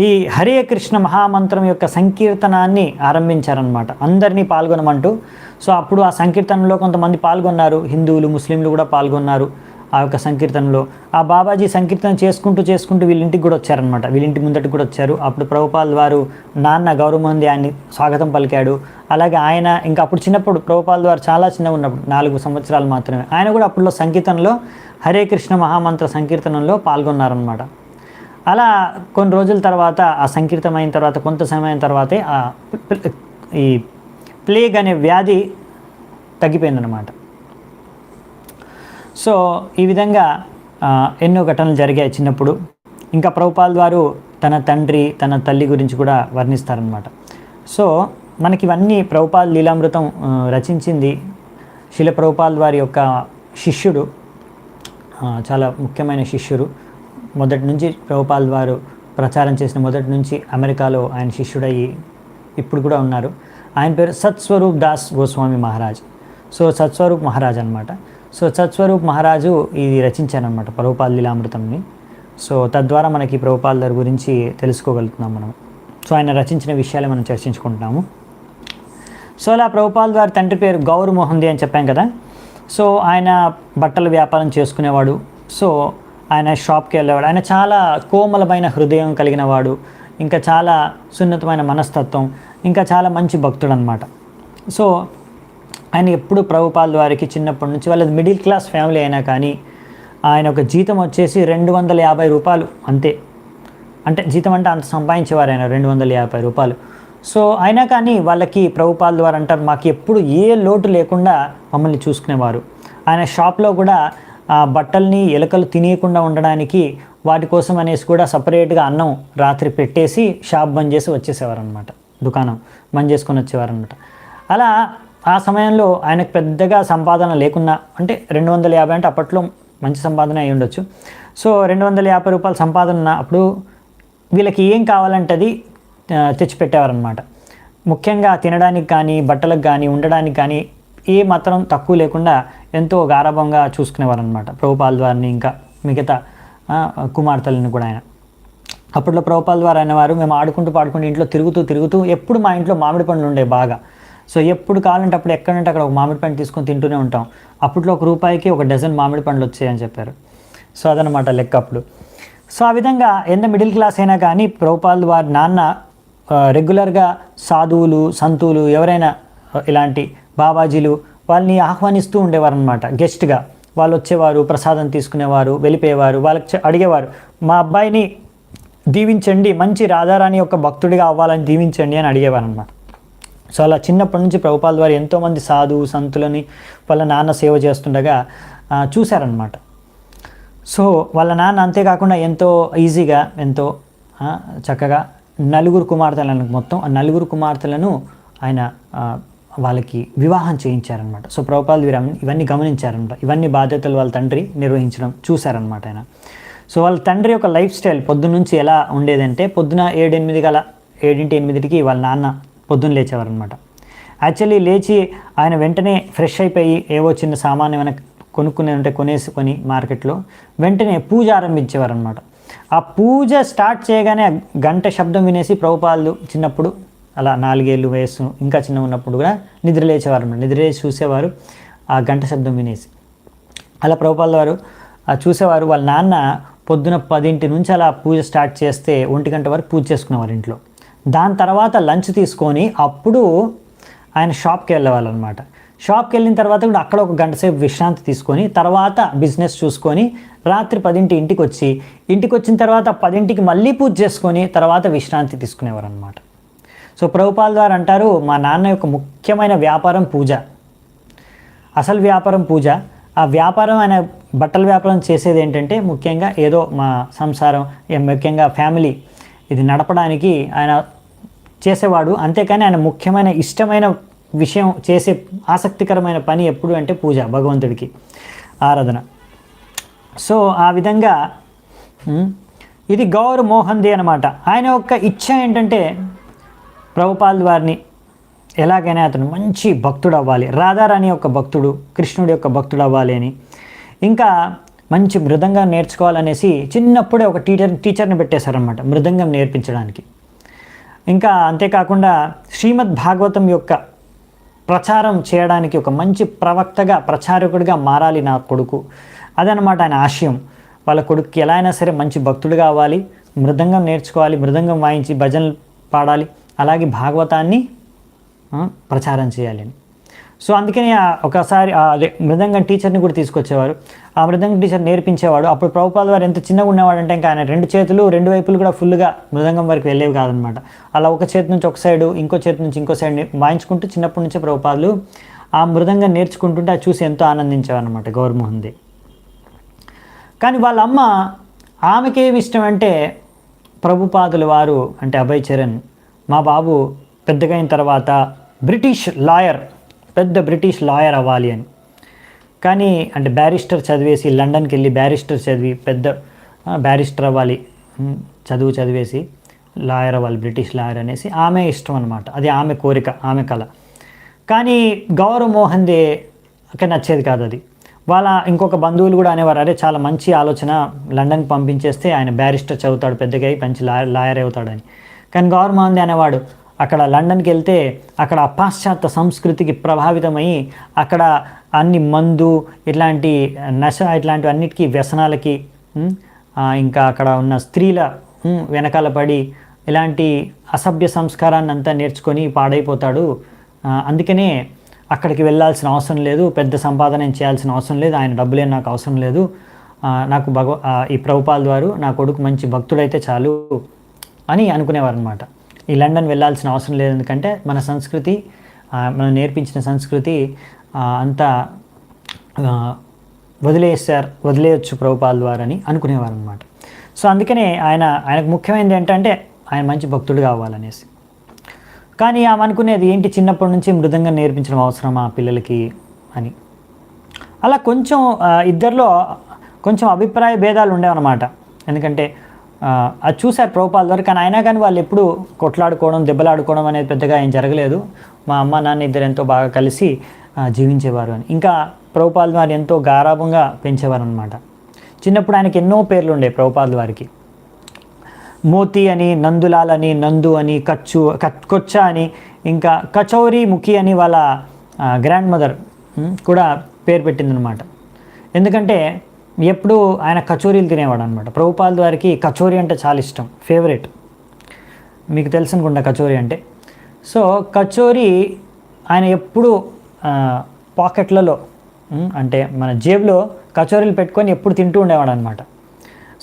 ఈ హరే కృష్ణ మహామంత్రం యొక్క సంకీర్తనాన్ని ఆరంభించారనమాట, అందరినీ పాల్గొనమంటూ. సో అప్పుడు ఆ సంకీర్తనలో కొంతమంది పాల్గొన్నారు, హిందువులు ముస్లింలు కూడా పాల్గొన్నారు ఆ యొక్క సంకీర్తనలో. ఆ బాబాజీ సంకీర్తన చేసుకుంటూ వీళ్ళింటికి కూడా వచ్చారనమాట, వీళ్ళింటి ముందటికి కూడా వచ్చారు. అప్పుడు ప్రభుపాదుల వారు నాన్న గౌరవమంది ఆయన్ని స్వాగతం పలికాడు. అలాగే ఆయన ఇంకా అప్పుడు చిన్నప్పుడు ప్రభుపాదుల వారు చాలా చిన్నగా ఉన్నప్పుడు 4 సంవత్సరాలు మాత్రమే, ఆయన కూడా అప్పుడులో సంకీర్తనలో హరే కృష్ణ మహామంత్ర సంకీర్తనంలో పాల్గొన్నారనమాట. అలా కొన్ని రోజుల తర్వాత ఆ సంకీర్తనం అయిన తర్వాత కొంత సమయం తర్వాతే ఈ ప్లేగ్ అనే వ్యాధి తగ్గిపోయిందనమాట. సో ఈ విధంగా ఎన్నో ఘటనలు జరిగాయి చిన్నప్పుడు. ఇంకా ప్రభుపాదుల వారు తన తండ్రి తన తల్లి గురించి కూడా వర్ణిస్తారనమాట. సో మనకి ఇవన్నీ ప్రభుపాద లీలామృతం రచించింది శిల ప్రభుపాదుల వారి యొక్క శిష్యుడు, చాలా ముఖ్యమైన శిష్యుడు. మొదటి నుంచి ప్రభుపాదుల వారు ప్రచారం చేసిన మొదటి నుంచి అమెరికాలో ఆయన శిష్యుడయ్యి ఇప్పుడు కూడా ఉన్నారు. ఆయన పేరు సత్స్వరూప్ దాస్ గోస్వామి మహారాజ్. సో సత్స్వరూప్ మహారాజ్ అనమాట. సో సత్స్వరూప్ మహారాజు ఇది రచించారనమాట ప్రభుపాద లీలామృతంని. సో తద్వారా మనకి ప్రభుపాదుల వారి గురించి తెలుసుకోగలుగుతున్నాం మనం. సో ఆయన రచించిన విషయాలే మనం చర్చించుకుంటున్నాము. సో అలా ప్రభుపాదుల వారి తండ్రి పేరు గౌర్ మోహంది అని చెప్పాం కదా. సో ఆయన బట్టల వ్యాపారం చేసుకునేవాడు. సో ఆయన షాప్కి వెళ్ళేవాడు. ఆయన చాలా కోమలమైన హృదయం కలిగిన వాడు, ఇంకా చాలా సున్నితమైన మనస్తత్వం, ఇంకా చాలా మంచి భక్తుడు అనమాట. సో ఆయన ఎప్పుడు ప్రభుపాదుల వారికి చిన్నప్పటి నుంచి, వాళ్ళది మిడిల్ క్లాస్ ఫ్యామిలీ అయినా కానీ ఆయన ఒక జీతం వచ్చేసి 250 రూపాయలు అంతే. అంటే జీతం అంటే అంత సంపాదించేవారు ఆయన, 250 రూపాయలు. సో అయినా కానీ వాళ్ళకి ప్రభుపాదుల వారు అంటారు, మాకు ఎప్పుడు ఏ లోటు లేకుండా మమ్మల్ని చూసుకునేవారు. ఆయన షాప్లో కూడా బట్టల్ని ఎలుకలు తినేయకుండా ఉండడానికి వాటి కోసం అనేసి కూడా సపరేట్గా అన్నం రాత్రి పెట్టేసి షాప్ బంద్ చేసి వచ్చేసేవారు అనమాట, దుకాణం బంద్ చేసుకొని వచ్చేవారు అనమాట. అలా ఆ సమయంలో ఆయనకు పెద్దగా సంపాదన లేకున్నా, అంటే 250 అంటే అప్పట్లో మంచి సంపాదన అయి ఉండొచ్చు. సో 250 రూపాయల సంపాదన ఉన్న అప్పుడు వీళ్ళకి ఏం కావాలంటే అది తెచ్చిపెట్టేవారనమాట. ముఖ్యంగా తినడానికి కానీ, బట్టలకు కానీ, ఉండడానికి కానీ ఏ మాత్రం తక్కువ లేకుండా ఎంతో గారాభంగా చూసుకునేవారనమాట ప్రభుపాల్ వారిని, ఇంకా మిగతా కుమార్తెలను కూడా. ఆయన అప్పట్లో ప్రభుపాల్ వారు అనేవారు, మేము ఆడుకుంటూ పాడుకుంటూ ఇంట్లో తిరుగుతూ ఎప్పుడు మా ఇంట్లో మామిడి పండ్లు ఉండే బాగా. సో ఎప్పుడు కావాలంటే అప్పుడు ఎక్కడంటే అక్కడ ఒక మామిడి పండు తీసుకొని తింటూనే ఉంటాం. అప్పట్లో ₹1 ఒక డజన్ మామిడి పండ్లు వచ్చాయని చెప్పారు. సో అదనమాట లెక్క అప్పుడు. సో ఆ విధంగా ఎంత మిడిల్ క్లాస్ అయినా కానీ ప్రభుపాల్ వారి నాన్న రెగ్యులర్గా సాధువులు, సంతులు, ఎవరైనా ఇలాంటి బాబాజీలు వాళ్ళని ఆహ్వానిస్తూ ఉండేవారు అనమాట. గెస్ట్గా వాళ్ళు వచ్చేవారు, ప్రసాదం తీసుకునేవారు, వెళ్ళిపోయేవారు. వాళ్ళకి అడిగేవారు, మా అబ్బాయిని దీవించండి, మంచి రాధారాణి యొక్క భక్తుడిగా అవ్వాలని దీవించండి అని అడిగేవారు అనమాట. సో అలా చిన్నప్పటి నుంచి ప్రభుపాల్ వారు ఎంతోమంది సాధువు సంతులని వాళ్ళ నాన్న సేవ చేస్తుండగా చూశారనమాట. సో వాళ్ళ నాన్న అంతేకాకుండా ఎంతో ఈజీగా, ఎంతో చక్కగా 4 కుమార్తెలను, మొత్తం ఆ 4 కుమార్తెలను ఆయన వాళ్ళకి వివాహం చేయించారనమాట. సో ప్రభుపాల్ వీరు ఇవన్నీ గమనించారనమాట. ఇవన్నీ బాధ్యతలు వాళ్ళ తండ్రి నిర్వహించడం చూశారనమాట ఆయన. సో వాళ్ళ తండ్రి యొక్క లైఫ్ స్టైల్ పొద్దున్న నుంచి ఎలా ఉండేదంటే, పొద్దున 7-8కి వాళ్ళ నాన్న పొద్దున్న లేచేవారనమాట. యాక్చువల్లీ లేచి ఆయన వెంటనే ఫ్రెష్ అయిపోయి ఏవో చిన్న సామాన్ ఏమైనా కొనుక్కునే ఉంటే కొనేసుకొని మార్కెట్లో వెంటనే పూజ ఆరంభించేవారనమాట. ఆ పూజ స్టార్ట్ చేయగానే గంట శబ్దం వినేసి ప్రభుపాలు చిన్నప్పుడు అలా 4 ఏళ్ళు వయస్సు ఇంకా చిన్న ఉన్నప్పుడు కూడా నిద్ర లేచేవారు అన్నమాట. నిద్ర లేచి చూసేవారు ఆ గంట శబ్దం వినేసి. అలా ప్రభుపాల్ వారు చూసేవారు. వాళ్ళ నాన్న పొద్దున 10 నుంచి అలా పూజ స్టార్ట్ చేస్తే 1 గంట వరకు పూజ చేసుకునేవారు ఇంట్లో. దాని తర్వాత లంచ్ తీసుకొని అప్పుడు ఆయన షాప్కి వెళ్ళేవాళ్ళు అనమాట. షాప్కి వెళ్ళిన తర్వాత కూడా అక్కడ ఒక గంట సేపు విశ్రాంతి తీసుకొని తర్వాత బిజినెస్ చూసుకొని రాత్రి 10 ఇంటికి వచ్చిన తర్వాత 10కి మళ్ళీ పూజ చేసుకొని తర్వాత విశ్రాంతి తీసుకునేవారు అనమాట. సో ప్రభుపాల్ వారు అంటారు, మా నాన్న యొక్క ముఖ్యమైన వ్యాపారం పూజ, అసలు వ్యాపారం పూజ. ఆ వ్యాపారం ఆయన బట్టల వ్యాపారం చేసేది ఏంటంటే ముఖ్యంగా ఏదో మా సంసారం, ముఖ్యంగా ఫ్యామిలీ ఇది నడపడానికి ఆయన చేసేవాడు. అంతేకాని ఆయన ముఖ్యమైన ఇష్టమైన విషయం చేసే ఆసక్తికరమైన పని ఎప్పుడు అంటే పూజ, భగవంతుడికి ఆరాధన. సో ఆ విధంగా ఇది గౌర్ మోహన్ దే అనమాట. ఆయన యొక్క ఇచ్చ ఏంటంటే ప్రభుపాల్ వారిని ఎలాగైనా అతను మంచి భక్తుడు అవ్వాలి, రాధారాణి యొక్క భక్తుడు, కృష్ణుడి యొక్క భక్తుడు అవ్వాలి అని, ఇంకా మంచి మృదంగం నేర్చుకోవాలనేసి చిన్నప్పుడే ఒక టీచర్ని పెట్టేశారనమాట మృదంగం నేర్పించడానికి. ఇంకా అంతేకాకుండా శ్రీమద్ భాగవతం యొక్క ప్రచారం చేయడానికి ఒక మంచి ప్రవక్తగా, ప్రచారకుడిగా మారాలి నా కొడుకు, అదనమాట ఆయన ఆశయం. వాళ్ళ కొడుకుకి ఎలా అయినా సరే మంచి భక్తుడిగా అవ్వాలి, మృదంగం నేర్చుకోవాలి, మృదంగం వాయించి భజనలు పాడాలి, అలాగే భాగవతాన్ని ప్రచారం చేయాలి అని. సో అందుకని ఒకసారి అదే మృదంగం టీచర్ని కూడా తీసుకొచ్చేవారు. ఆ మృదంగం టీచర్ నేర్పించేవాడు. అప్పుడు ప్రభుపాల్ వారు ఎంత చిన్నగా ఉండేవాడంటే ఇంకా ఆయన 2 చేతులు 2 వైపులు కూడా ఫుల్గా మృదంగం వరకు వెళ్ళేవి కాదనమాట. అలా ఒక చేతి నుంచి ఒక సైడు, ఇంకో చేతి నుంచి ఇంకో సైడ్ వాయించుకుంటూ చిన్నప్పటి నుంచే ప్రభుపాలు ఆ మృదంగం నేర్చుకుంటుంటే అది చూసి ఎంతో ఆనందించేవారనమాట గౌరమోహన్ దే. కానీ వాళ్ళ అమ్మ, ఆమెకేమి ఇష్టం అంటే ప్రభుపాదుల వారు అంటే అభయ్ చరణ్, మా బాబు పెద్దగా అయిన తర్వాత పెద్ద బ్రిటిష్ లాయర్ అవ్వాలి అని. కానీ అంటే బ్యారిస్టర్ చదివేసి లండన్కి వెళ్ళి బ్యారిస్టర్ చదివి పెద్ద బ్యారిస్టర్ అవ్వాలి, చదివేసి లాయర్ అవ్వాలి, బ్రిటిష్ లాయర్ అనేసి ఆమె ఇష్టం అనమాట. అది ఆమె కోరిక, ఆమె కళ. కానీ గౌరవ్ మోహన్ దే అక్కడ నచ్చేది కాదు అది. వాళ్ళ ఇంకొక బంధువులు కూడా అనేవారు, అరే చాలా మంచి ఆలోచన, లండన్కి పంపించేస్తే ఆయన బ్యారిస్టర్ చదువుతాడు, పెద్దగా మంచి లాయర్ అవుతాడని. కానీ గౌరవ్ మోహన్ దే అనేవాడు, అక్కడ లండన్కి వెళ్తే అక్కడ పాశ్చాత్య సంస్కృతికి ప్రభావితమై అక్కడ అన్ని మందు ఇట్లాంటి ఇట్లాంటివి అన్నిటికీ వ్యసనాలకి, ఇంకా అక్కడ ఉన్న స్త్రీల వెనకాల పడి ఇలాంటి అసభ్య సంస్కారాన్ని అంతా నేర్చుకొని పాడైపోతాడు. అందుకనే అక్కడికి వెళ్ళాల్సిన అవసరం లేదు, పెద్ద సంపాదన చేయాల్సిన అవసరం లేదు, ఆయన డబ్బులేం నాకు అవసరం లేదు, నాకు ఈ ప్రభుపాల్ వారు నా కొడుకు మంచి భక్తుడైతే చాలు అని అనుకునేవారు అనమాట. ఈ లండన్ వెళ్ళాల్సిన అవసరం లేదు, ఎందుకంటే మన సంస్కృతి, మనం నేర్పించిన సంస్కృతి అంతా వదిలేయచ్చు ప్రభుపాల్ వారు అని అనుకునేవారు అనమాట. సో అందుకనే ఆయనకు ముఖ్యమైనది ఏంటంటే ఆయన మంచి భక్తుడు కావాలనేసి. కానీ ఆమె అనుకునేది ఏంటి, చిన్నప్పటి నుంచి మృదంగం నేర్పించడం అవసరమా పిల్లలకి అని. అలా కొంచెం ఇద్దరిలో కొంచెం అభిప్రాయ భేదాలు ఉండేవన్నమాట. ఎందుకంటే అది చూశారు ప్రభుపాదుల వారు, కానీ అయినా కానీ వాళ్ళు ఎప్పుడు కొట్లాడుకోవడం దెబ్బలాడుకోవడం అనేది పెద్దగా ఏం జరగలేదు. మా అమ్మ నాన్న ఇద్దరు ఎంతో బాగా కలిసి జీవించేవారు అని. ఇంకా ప్రభుపాదుల వారు ఎంతో గారాభంగా పెంచేవారు అనమాట. చిన్నప్పుడు ఆయనకి ఎన్నో పేర్లు ఉండే ప్రభుపాదుల వారికి. మోతి అని, నందులాల్ అని, నందు అని, కొచ్చ అని, ఇంకా కచౌరి ముఖి అని వాళ్ళ గ్రాండ్ మదర్ కూడా పేరు పెట్టిందనమాట. ఎందుకంటే ఎప్పుడు ఆయన కచోరీలు తినేవాడు అనమాట. ప్రభుపాదుల వారికి కచోరీ అంటే చాలా ఇష్టం, ఫేవరెట్. మీకు తెలుసు అనుకుంటా కచోరీ అంటే. సో కచోరీ ఆయన ఎప్పుడు పాకెట్లలో అంటే మన జేబులో కచోరీలు పెట్టుకొని ఎప్పుడు తింటూ ఉండేవాడు అనమాట.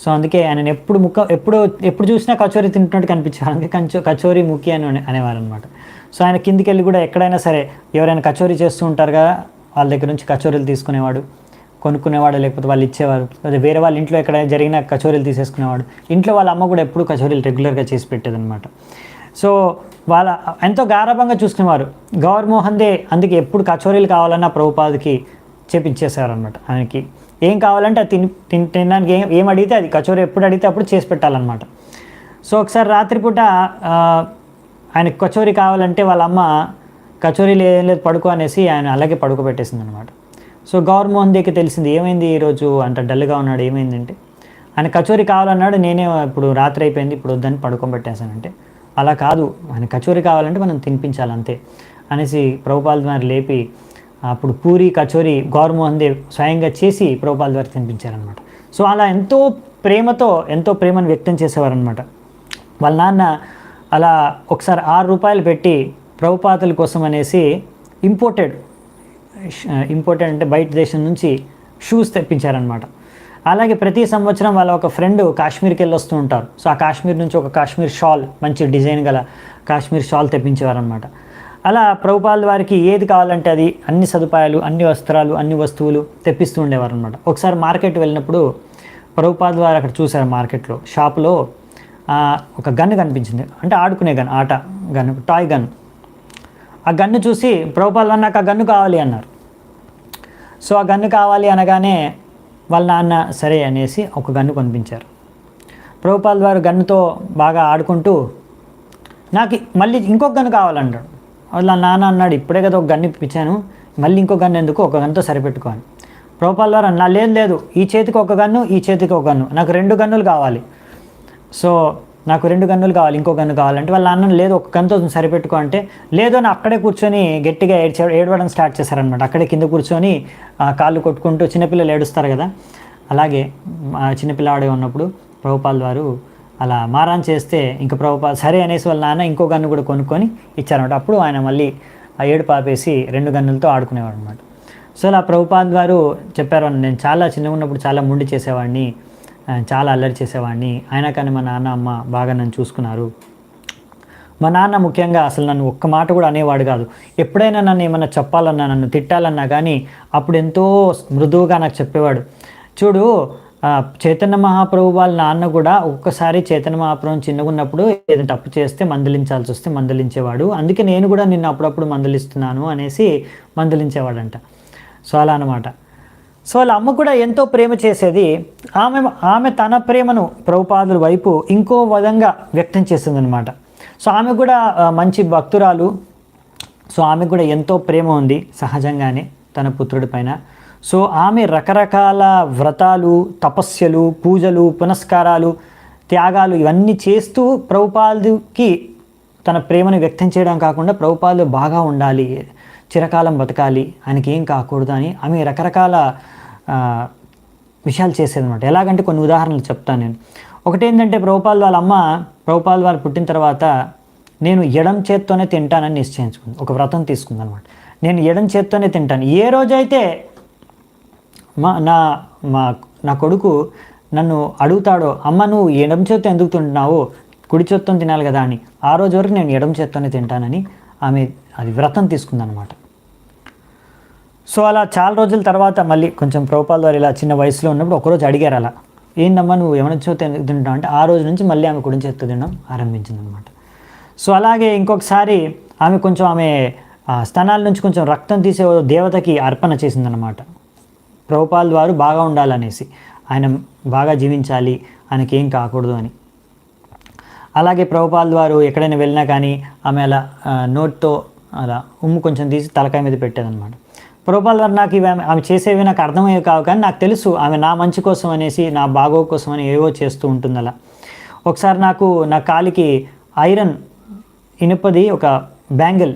సో అందుకే ఆయన ఎప్పుడు చూసినా కచోరీ తింటున్నట్టు కనిపించేవాడు. అందుకే కచోరీ ముఖి అని అనేవారు అనమాట. సో ఆయన కిందికి వెళ్ళి కూడా ఎక్కడైనా సరే ఎవరైనా కచోరీ చేస్తూ ఉంటారు కదా, వాళ్ళ దగ్గర నుంచి కచోరీలు తీసుకునేవాడు, కొనుక్కునేవాడు, లేకపోతే వాళ్ళు ఇచ్చేవారు. లేదా వేరే వాళ్ళ ఇంట్లో ఎక్కడైనా జరిగిన కచోరీలు తీసేసుకునేవాడు. ఇంట్లో వాళ్ళ అమ్మ కూడా ఎప్పుడు కచోరీలు రెగ్యులర్గా చేసి పెట్టేదన్నమాట. సో వాళ్ళ ఎంతో గారాభంగా చూసుకునేవారు. గౌరమోహన్ దే అందుకే ఎప్పుడు కచోరీలు కావాలన్నా ప్రభుపాదుకి చేపించేసేవారనమాట. ఆయనకి ఏం కావాలంటే అది తినడానికి ఏం అడిగితే అది, కచోరీ ఎప్పుడు అడిగితే అప్పుడు చేసి పెట్టాలన్నమాట. సో ఒకసారి రాత్రిపూట ఆయనకి కచోరీ కావాలంటే వాళ్ళ అమ్మ కచోరీలు ఏం లేదు పడుకో అనేసి ఆయన అలాగే పడుకోబెట్టేసింది అనమాట. సో గౌరమోహన్ దేకి తెలిసింది, ఏమైంది ఈరోజు అంత డల్గా ఉన్నాడు, ఏమైందంటే ఆయన కచోరీ కావాలన్నాడు, నేనే ఇప్పుడు రాత్రి అయిపోయింది ఇప్పుడు వద్దని పడుకోబెట్టేశానంటే, అలా కాదు ఆయన కచోరీ కావాలంటే మనం తినిపించాలి అంతే అనేసి ప్రభుపాదుల వారు లేపి అప్పుడు పూరి కచోరీ గౌరమోహన్ దేవ్ స్వయంగా చేసి ప్రభుపాదుల వారికి తినిపించారనమాట. సో అలా ఎంతో ప్రేమను వ్యక్తం చేసేవారనమాట. వాళ్ళ నాన్న అలా ఒకసారి 6 రూపాయలు పెట్టి ప్రభుపాదుల కోసం అనేసి ఇంపోర్టెడ్ అంటే బయట దేశం నుంచి షూస్ తెప్పించారనమాట. అలాగే ప్రతి సంవత్సరం వాళ్ళ ఒక ఫ్రెండ్ కాశ్మీర్కి వెళ్ళి వస్తూ ఉంటారు. సో ఆ కాశ్మీర్ నుంచి ఒక కాశ్మీర్ షాల్, మంచి డిజైన్ గల కాశ్మీర్ షాల్ తెప్పించేవారనమాట. అలా ప్రభుపాదుల వారికి ఏది కావాలంటే అది, అన్ని సదుపాయాలు, అన్ని వస్త్రాలు, అన్ని వస్తువులు తెప్పిస్తూ ఉండేవారు అనమాట. ఒకసారి మార్కెట్ వెళ్ళినప్పుడు ప్రభుపాదుల వారు అక్కడ చూశారు మార్కెట్లో షాపులో ఒక గన్ను కనిపించింది. అంటే ఆడుకునే గన్, ఆట గన్, టాయ్ గన్. ఆ గన్ను చూసి ప్రభుపాదుల వారు నాకు ఆ గన్ను కావాలి అన్నారు. సో ఆ గన్ను కావాలి అనగానే వాళ్ళ నాన్న సరే అనేసి ఒక గన్ను కొనిపించారు. ప్రభుపాదుల వారు గన్నుతో బాగా ఆడుకుంటూ నాకు మళ్ళీ ఇంకొక గన్ను కావాలంటాడు. వాళ్ళ నాన్న అన్నాడు, ఇప్పుడే కదా ఒక గన్ను ఇప్పించాను, మళ్ళీ ఇంకో గన్ను ఎందుకు, ఒక గన్నుతో సరిపెట్టుకోని. ప్రభుపాదుల వారు అన్నా లేదు ఈ చేతికి ఒక గన్ను, ఈ చేతికి ఒక గన్ను, నాకు 2 గన్నులు కావాలి. సో నాకు 2 గన్నులు కావాలి, ఇంకో గన్ను కావాలంటే వాళ్ళ నాన్న లేదు ఒక గన్నుతో సరిపెట్టుకో అంటే, లేదు అని అక్కడే కూర్చొని గట్టిగా ఏడవడం స్టార్ట్ చేశారనమాట. అక్కడే కింద కూర్చొని కాళ్ళు కొట్టుకుంటూ, చిన్నపిల్లలు ఏడుస్తారు కదా, అలాగే చిన్నపిల్లవాడే ఉన్నప్పుడు ప్రభుపాదుల వారు అలా మారాన్ చేస్తే ఇంకా ప్రభుపాద సరే అనేసి వాళ్ళ నాన్న ఇంకో గన్ను కూడా కొనుక్కొని ఇచ్చారనమాట. అప్పుడు ఆయన మళ్ళీ ఆ ఏడు పాపేసి 2 గన్నులతో ఆడుకునేవాడు అనమాట. సో అలా ప్రభుపాదుల వారు చెప్పారు, నేను చాలా చిన్నగా ఉన్నప్పుడు చాలా ముండి చేసేవాడిని, చాలా అల్లరి చేసేవాడిని, అయినా కానీ మా నాన్న అమ్మ బాగా నన్ను చూసుకున్నారు. మా నాన్న ముఖ్యంగా అసలు నన్ను ఒక్క మాట కూడా అనేవాడు కాదు. ఎప్పుడైనా నన్ను ఏమన్నా చెప్పాలన్నా, నన్ను తిట్టాలన్నా కానీ అప్పుడు ఎంతో మృదువుగా నాకు చెప్పేవాడు. చూడు చైతన్య మహాప్రభు వాళ్ళ నాన్న కూడా ఒక్కసారి చైతన్య మహాప్రభు చిన్నగా ఉన్నప్పుడు ఏదైనా తప్పు చేస్తే మందలించాల్సి వస్తే మందలించేవాడు, అందుకే నేను కూడా నిన్ను అప్పుడప్పుడు మందలిస్తున్నాను అనేసి మందలించేవాడంట. సో అలా అనమాట. సో వాళ్ళ అమ్మ కూడా ఎంతో ప్రేమ చేసేది. ఆమె తన ప్రేమను ప్రభుపాదుల వైపు ఇంకో విధంగా వ్యక్తం చేస్తుందన్నమాట. సో ఆమె కూడా మంచి భక్తురాలు. సో ఆమె కూడా ఎంతో ప్రేమ ఉంది సహజంగానే తన పుత్రుడి పైన. సో ఆమె రకరకాల వ్రతాలు, తపస్యలు, పూజలు, పునస్కారాలు, త్యాగాలు ఇవన్నీ చేస్తూ ప్రభుపాదుకి తన ప్రేమను వ్యక్తం చేయడం కాకుండా ప్రభుపాదులు బాగా ఉండాలి, చిరకాలం బతకాలి, ఆయనకి ఏం కాకూడదు అని ఆమె రకరకాల విషయాలు చేసేదన్నమాట. ఎలాగంటే కొన్ని ఉదాహరణలు చెప్తాను నేను. ఒకటేంటంటే ప్రభుపాదుల వాళ్ళ అమ్మ ప్రభుపాదుల వారు పుట్టిన తర్వాత నేను ఎడం చేత్తోనే తింటానని నిశ్చయించుకుంది, ఒక వ్రతం తీసుకుందనమాట. నేను ఎడం చేత్తోనే తింటాను. ఏ రోజైతే నా కొడుకు నన్ను అడుగుతాడో, అమ్మ నువ్వు ఎడం చేత్తో ఎందుకు తింటున్నావు, కుడి చేత్తో తినాలి కదా అని, ఆ రోజు వరకు నేను ఎడం చేత్తోనే తింటానని ఆమె అది వ్రతం తీసుకుందనమాట. సో అలా చాలా రోజుల తర్వాత మళ్ళీ కొంచెం ప్రభుపాదుల వారు ఇలా చిన్న వయసులో ఉన్నప్పుడు ఒకరోజు అడిగారు అలా, ఏందమ్మా నువ్వు ఏమైనా తింటావు అంటే ఆ రోజు నుంచి మళ్ళీ ఆమె కుడి చేత్తో తినడం ఆరంభించిందనమాట. సో అలాగే ఇంకొకసారి ఆమె కొంచెం ఆమె స్తనాల నుంచి కొంచెం రక్తం తీసే దేవతకి అర్పణ చేసిందనమాట. ప్రభుపాల్ వారు బాగా ఉండాలనేసి, ఆయన బాగా జీవించాలి, ఆయనకి ఏం కాకూడదు అని. అలాగే ప్రభుపాల్ వారు ఎక్కడైనా వెళ్ళినా కానీ ఆమె అలా నోట్తో అలా ఉమ్ము కొంచెం తీసి తలకాయ మీద పెట్టేదనమాట. ప్రభుపాల్ వారు నాకు ఇవి ఆమె చేసేవి నాకు అర్థమయ్యేవి కావు, కానీ నాకు తెలుసు ఆమె నా మంచి కోసం అనేసి, నా బాగో కోసం అని ఏవో చేస్తూ ఉంటుంది అలా. ఒకసారి నా కాలికి ఐరన్ ఇనుపది ఒక బ్యాంగిల్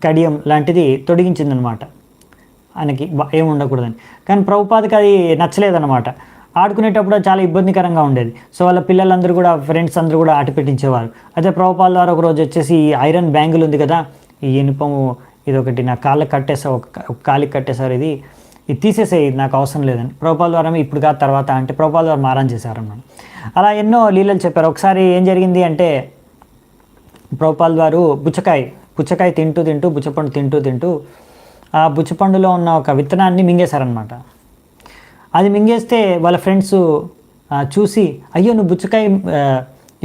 కడియం లాంటిది తొడిగించిందనమాట, ఆయనకి ఏమి ఉండకూడదని. కానీ ప్రభుపాదకి అది నచ్చలేదన్నమాట. ఆడుకునేటప్పుడు చాలా ఇబ్బందికరంగా ఉండేది. సో వాళ్ళ పిల్లలందరూ కూడా, ఫ్రెండ్స్ అందరూ కూడా ఆట పెట్టించేవారు. అయితే ప్రభుపాల్ వారు ఒకరోజు వచ్చేసి ఈ ఐరన్ బ్యాంగిల్ ఉంది కదా, ఈ ఇనుపము ఇదొకటి నా కాళ్ళకి కట్టేసావు, ఒక కాలికి కట్టేశారు, ఇది తీసేసేయి, నాకు అవసరం లేదని. ప్రభుపాల్ వారు ఇప్పుడు కాదు తర్వాత అంటే ప్రభుపాల్ వారు మారం చేశారన్నమాట. అలా ఎన్నో లీలలు చెప్పారు. ఒకసారి ఏం జరిగింది అంటే ప్రభుపాల్ వారు పుచ్చకాయ తింటూ బుచ్చపండు తింటూ ఆ బుచ్చపండులో ఉన్న ఒక విత్తనాన్ని మింగేశారనమాట. అది మింగేస్తే వాళ్ళ ఫ్రెండ్స్ చూసి, అయ్యో నువ్వు బుచ్చకాయ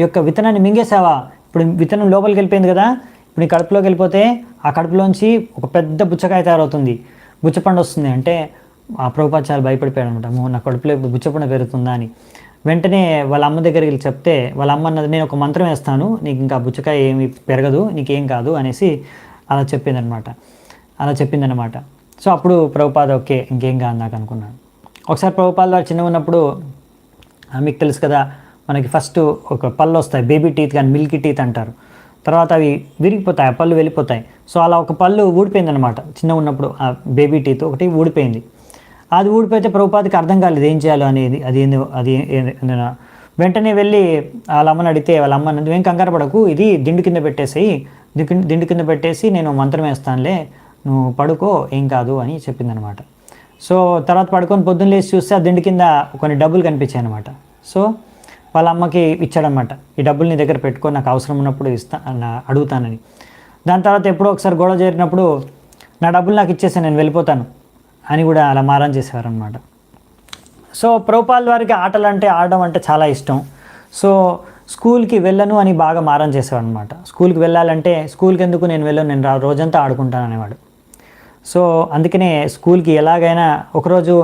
యొక్క విత్తనాన్ని మింగేసావా, ఇప్పుడు విత్తనం లోపలికి వెళ్ళిపోయింది కదా, ఇప్పుడు నీ కడుపులోకి వెళ్ళిపోతే ఆ కడుపులోంచి ఒక పెద్ద బుచ్చకాయ తయారవుతుంది, బుచ్చపండు వస్తుంది అంటే ఆ ప్రభుపాద చాలా భయపడిపోయాడు అనమాట. నా కడుపులో ఇప్పుడు బుచ్చపండు పెరుగుతుందా అని. వెంటనే వాళ్ళ అమ్మ దగ్గరికి వెళ్ళి చెప్తే వాళ్ళ అమ్మ అన్నది, నేను ఒక మంత్రం వేస్తాను, నీకు ఇంకా బుచ్చకాయ ఏమి పెరగదు, నీకేం కాదు అనేసి అలా చెప్పిందనమాట. సో అప్పుడు ప్రభుపాద ఓకే ఇంకేం కాదు నాకు అనుకున్నాను. ఒకసారి ప్రభుపాద వారు చిన్న ఉన్నప్పుడు మీకు తెలుసు కదా, మనకి ఫస్ట్ ఒక పళ్ళు వస్తాయి, బేబీ టీత్ కానీ మిల్కీ టీత్ అంటారు. తర్వాత అవి విరిగిపోతాయి, ఆ పళ్ళు వెళ్ళిపోతాయి. సో అలా ఒక పళ్ళు ఊడిపోయిందనమాట చిన్న ఉన్నప్పుడు, ఆ బేబీ టీత్ ఒకటి ఊడిపోయింది. అది ఊడిపోతే ప్రభుపాదకి అర్థం కాలేదు ఏం చేయాలో అనేది. అది వెంటనే వెళ్ళి వాళ్ళ అమ్మని అడిగితే వాళ్ళ అమ్మ నువ్వేం కంగారు పడకు, ఇది దిండు కింద పెట్టేసి నేను మంత్రం వేస్తానులే, నువ్వు పడుకో ఏం కాదు అని చెప్పిందనమాట. సో తర్వాత పడుకొని పొద్దున్న లేచి చూస్తే ఆ దిండు కింద కొన్ని డబ్బులు కనిపించాయి అనమాట. సో వాళ్ళ అమ్మకి ఇచ్చాడనమాట, ఈ డబ్బులు నీ దగ్గర పెట్టుకో, నాకు అవసరం ఉన్నప్పుడు అడుగుతానని. దాని తర్వాత ఎప్పుడో ఒకసారి గొడవ చేరినప్పుడు నా డబ్బులు నాకు ఇచ్చేసి నేను వెళ్ళిపోతాను అని కూడా అలా మారం చేసేవారనమాట. సో ప్రభుపాల్ వారికి ఆడడం అంటే చాలా ఇష్టం. సో స్కూల్కి వెళ్ళను అని బాగా మారం చేసేవాడు అనమాట. స్కూల్కి వెళ్ళాలంటే స్కూల్కి ఎందుకు నేను వెళ్ళను, నేను రోజంతా ఆడుకుంటాను అనేవాడు. సో అందుకనే స్కూల్కి ఎలాగైనా ఒకరోజు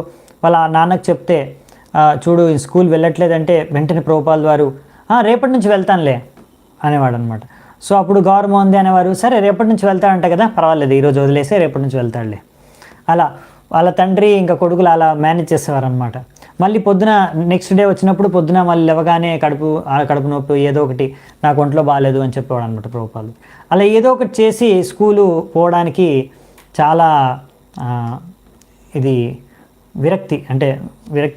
వాళ్ళ నాన్నకు చెప్తే, చూడు ఈ స్కూల్ వెళ్ళట్లేదంటే వెంటనే ప్రభుపాల్ వారు రేపటి నుంచి వెళ్తానులే అనేవాడు అనమాట. సో అప్పుడు గౌరవం అనేవారు, సరే రేపటి నుంచి వెళ్తాడంట కదా, పర్వాలేదు ఈరోజు వదిలేసే రేపటి నుంచి వెళ్తాడులే. అలా వాళ్ళ తండ్రి ఇంకా కొడుకులు అలా మేనేజ్ చేసేవారు అనమాట. మళ్ళీ పొద్దున నెక్స్ట్ డే వచ్చినప్పుడు పొద్దున మళ్ళీ లేవగానే కడుపు నొప్పి ఏదో ఒకటి, నాకు ఒంట్లో బాగాలేదు అని చెప్పేవాడు అనమాట ప్రభుపాల్. అలా ఏదో ఒకటి చేసి స్కూలు పోవడానికి చాలా ఇది విరక్తి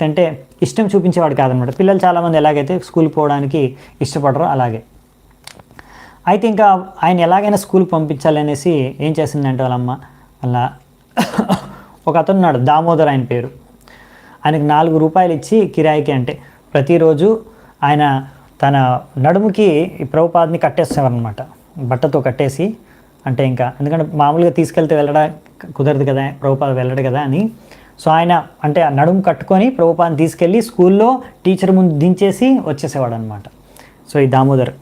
అంటే ఇష్టం చూపించేవాడు కాదనమాట. పిల్లలు చాలామంది ఎలాగైతే స్కూల్కి పోవడానికి ఇష్టపడరో అలాగే. అయితే ఇంకా ఆయన ఎలాగైనా స్కూల్కి పంపించాలనేసి ఏం చేసిందంటే వాళ్ళ ఒక అతను ఉన్నాడు, దామోదర్ ఆయన పేరు. ఆయనకు 4 రూపాయలు ఇచ్చి కిరాయికి, అంటే ప్రతిరోజు ఆయన తన నడుముకి ఈ ప్రభుపాద్ని కట్టేస్తారనమాట, బట్టతో కట్టేసి. అంటే ఇంకా ఎందుకంటే మామూలుగా తీసుకెళ్తే వెళ్ళడం కుదరదు కదా, ప్రభుపాద వెళ్ళడు కదా అని. సో ఆయన అంటే ఆ నడుము కట్టుకొని ప్రభుపాదని తీసుకెళ్ళి స్కూల్లో టీచర్ ముందు దించేసి వచ్చేసేవాడు అనమాట. సో ఈ దామోదర్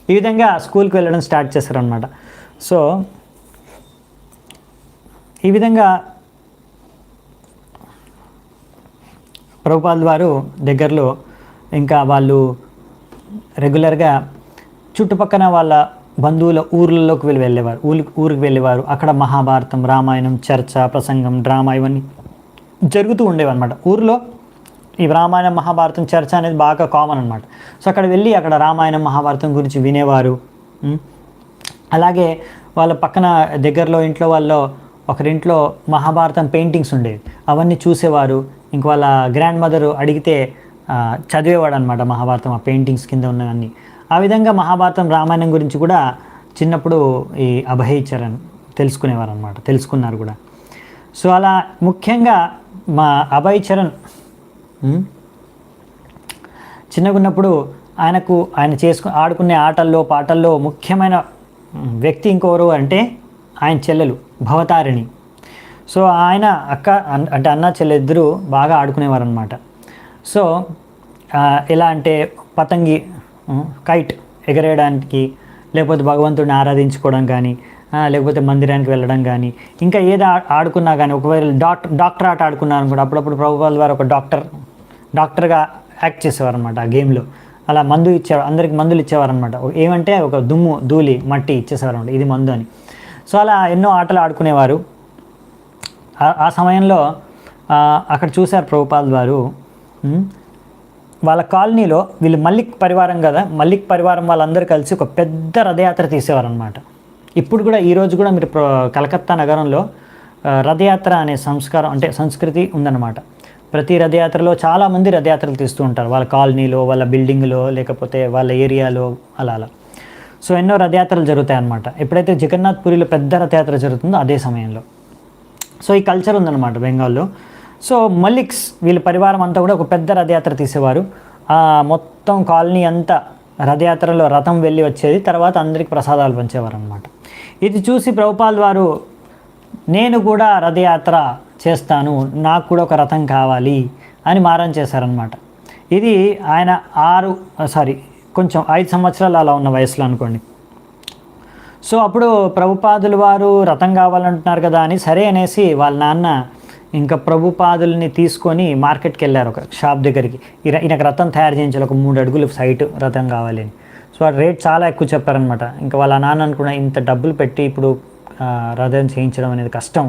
ఈ విధంగా స్కూల్కి వెళ్ళడం స్టార్ట్ చేశారనమాట. సో ఈ విధంగా ప్రభుపాద వారు దగ్గరలో ఇంకా వాళ్ళు రెగ్యులర్గా చుట్టుపక్కల వాళ్ళ బంధువుల ఊర్లలోకి ఊరికి వెళ్ళేవారు. అక్కడ మహాభారతం, రామాయణం, చర్చ, ప్రసంగం, డ్రామా ఇవన్నీ జరుగుతూ ఉండేవి అనమాట. ఊరిలో ఈ రామాయణం, మహాభారతం, చర్చ అనేది బాగా కామన్ అనమాట. సో అక్కడ వెళ్ళి అక్కడ రామాయణం, మహాభారతం గురించి వినేవారు. అలాగే వాళ్ళ పక్కన దగ్గరలో ఇంట్లో ఒకరింట్లో మహాభారతం పెయింటింగ్స్ ఉండేవి, అవన్నీ చూసేవారు. ఇంక వాళ్ళ గ్రాండ్ మదర్ అడిగితే చదివేవాడు అనమాట మహాభారతం, ఆ పెయింటింగ్స్ కింద ఉన్నవన్నీ. ఆ విధంగా మహాభారతం, రామాయణం గురించి కూడా చిన్నప్పుడు ఈ అభయ చరణ్ తెలుసుకున్నారు కూడా. సో అలా ముఖ్యంగా మా అభయ చరణ్ చిన్నగా ఉన్నప్పుడు ఆయన ఆడుకునే ఆటల్లో పాటల్లో ముఖ్యమైన వ్యక్తి ఇంకెవరు అంటే ఆయన చెల్లెలు భవతారిణి. సో ఆయన అన్న చెల్లె ఇద్దరు బాగా ఆడుకునేవారు అనమాట. సో ఎలా అంటే పతంగి కైట్ ఎగరేయడానికి, లేకపోతే భగవంతుడిని ఆరాధించుకోవడం కానీ, లేకపోతే మందిరానికి వెళ్ళడం కానీ, ఇంకా ఏది ఆడుకున్నా కానీ, ఒకవేళ డాక్టర్ ఆట ఆడుకున్నాను కూడా అప్పుడప్పుడు ప్రభుపాదుల వారు ఒక డాక్టర్గా యాక్ట్ చేసేవారు అనమాట ఆ గేమ్లో. అలా మందు ఇచ్చేవారు, అందరికి మందులు ఇచ్చేవారు అనమాట. ఏమంటే ఒక దుమ్ము ధూళి మట్టి ఇచ్చేసేవారు అనమాట, ఇది మందు అని. సో అలా ఎన్నో ఆటలు ఆడుకునేవారు. ఆ సమయంలో అక్కడ చూశారు ప్రభుపాదుల వారు, వాళ్ళ కాలనీలో వీళ్ళు మల్లిక్ పరివారం కదా, మల్లిక్ పరివారం వాళ్ళందరూ కలిసి ఒక పెద్ద రథయాత్ర తీసేవారు అనమాట. ఇప్పుడు కూడా ఈరోజు కూడా మీరు కలకత్తా నగరంలో రథయాత్ర అనే సంస్కృతి ఉందన్నమాట. ప్రతి రథయాత్రలో చాలామంది రథయాత్రలు తీస్తూ ఉంటారు, వాళ్ళ కాలనీలో, వాళ్ళ బిల్డింగ్లో, లేకపోతే వాళ్ళ ఏరియాలో, అలా. సో ఎన్నో రథయాత్రలు జరుగుతాయి అన్నమాట. ఎప్పుడైతే జగన్నాథ్ పూరిలో పెద్ద రథయాత్ర జరుగుతుందో అదే సమయంలో. సో ఈ కల్చర్ ఉందన్నమాట బెంగాల్లో. సో మల్లిక్స్ వీళ్ళ పరివారం అంతా కూడా ఒక పెద్ద రథయాత్ర తీసేవారు. మొత్తం కాలనీ అంతా రథయాత్రలో రథం వెళ్ళి వచ్చేది, తర్వాత అందరికి ప్రసాదాలు పంచేవారు అనమాట. ఇది చూసి ప్రభుపాదుల వారు, నేను కూడా రథయాత్ర చేస్తాను, నాకు కూడా ఒక రథం కావాలి అని మారం చేశారనమాట. ఇది ఆయన 5 సంవత్సరాలు అలా ఉన్న వయసులో అనుకోండి. సో అప్పుడు ప్రభుపాదుల వారు రథం కావాలంటున్నారు కదా అని సరే అనేసి వాళ్ళ నాన్న ఇంకా ప్రభుపాదుల్ని తీసుకొని మార్కెట్కి వెళ్ళారు, ఒక షాప్ దగ్గరికి. ఈయనకు రథం తయారు చేయించాలి, ఒక 3 అడుగులు సైట్ రథం కావాలి అని. సో ఆ రేట్ చాలా ఎక్కువ చెప్పారనమాట. ఇంకా వాళ్ళ నాన్న అనుకున్న, ఇంత డబ్బులు పెట్టి ఇప్పుడు రథం చేయించడం అనేది కష్టం,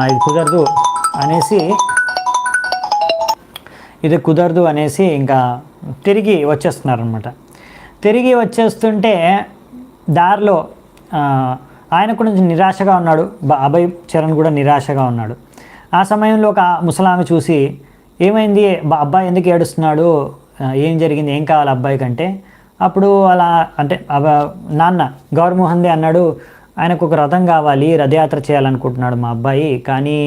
ఇది కుదరదు అనేసి ఇంకా తిరిగి వచ్చేస్తున్నారనమాట. తిరిగి వచ్చేస్తుంటే దారిలో ఆయన కూడా కొంచెం నిరాశగా ఉన్నాడు, అభయ్ చరణ్ కూడా నిరాశగా ఉన్నాడు. ఆ సమయంలో ఒక ముసలామె చూసి, ఏమైంది అబ్బాయి ఎందుకు ఏడుస్తున్నాడు, ఏం జరిగింది, ఏం కావాలి అబ్బాయి కంటే, అప్పుడు అలా అంటే నాన్న గౌరమోహన్ దే అన్నాడు, ఆయనకు ఒక రథం కావాలి, రథయాత్ర చేయాలనుకుంటున్నాడు మా అబ్బాయి, కానీ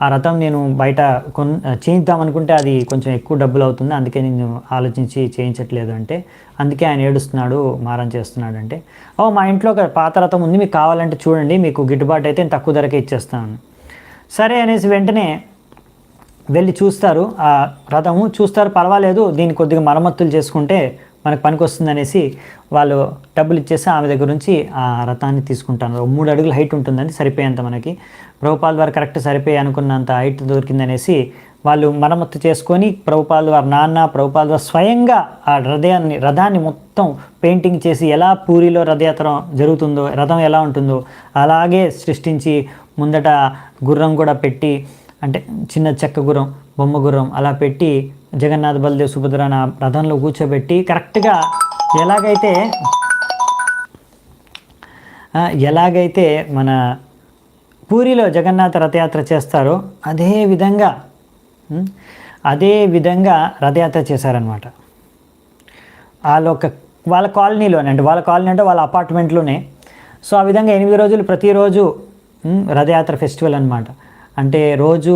ఆ రథం నేను బయట చేయిద్దామనుకుంటే అది కొంచెం ఎక్కువ డబ్బులు అవుతుంది, అందుకే నేను ఆలోచించి చేయించట్లేదు అంటే, అందుకే ఆయన ఏడుస్తున్నాడు, మారం చేస్తున్నాడు అంటే, మా ఇంట్లో ఒక పాత రథం ఉంది, మీకు కావాలంటే చూడండి, మీకు గిట్టుబాటు అయితే నేను తక్కువ ధరకే ఇచ్చేస్తాను. సరే అనేసి వెంటనే వెళ్ళి చూస్తారు, ఆ రథము చూస్తారు, పర్వాలేదు దీన్ని కొద్దిగా మరమ్మతులు చేసుకుంటే మనకు పనికి వస్తుంది అనేసి వాళ్ళు డబ్బులు ఇచ్చేసి ఆమె దగ్గర నుంచి ఆ రథాన్ని తీసుకుంటాను. 3 అడుగుల హైట్ ఉంటుందని, సరిపోయేంత మనకి ప్రభుపాదుల వారు కరెక్ట్ సరిపోయి అనుకున్నంత హైట్ దొరికిందనేసి వాళ్ళు మరమ్మత్తు చేసుకొని ప్రభుపాదుల వారి నాన్న ప్రభుపాదుల వారు స్వయంగా ఆ రథాన్ని మొత్తం పెయింటింగ్ చేసి, ఎలా పూరిలో రథయాత్ర జరుగుతుందో, రథం ఎలా ఉంటుందో అలాగే సృష్టించి, ముందట గుర్రం కూడా పెట్టి, అంటే చిన్న చెక్క గుర్రం, బొమ్మ గుర్రం అలా పెట్టి, జగన్నాథ్ బలదేవ్ సుభద్రన రథంలో కూర్చోబెట్టి కరెక్ట్గా ఎలాగైతే మన పూరిలో జగన్నాథ రథయాత్ర చేస్తారో అదే విధంగా రథయాత్ర చేశారనమాట. వాళ్ళ కాలనీలోనే, అంటే వాళ్ళ కాలనీ అంటే వాళ్ళ అపార్ట్మెంట్లోనే. సో ఆ విధంగా 8 రోజులు ప్రతిరోజు రథయాత్ర ఫెస్టివల్ అనమాట. అంటే రోజు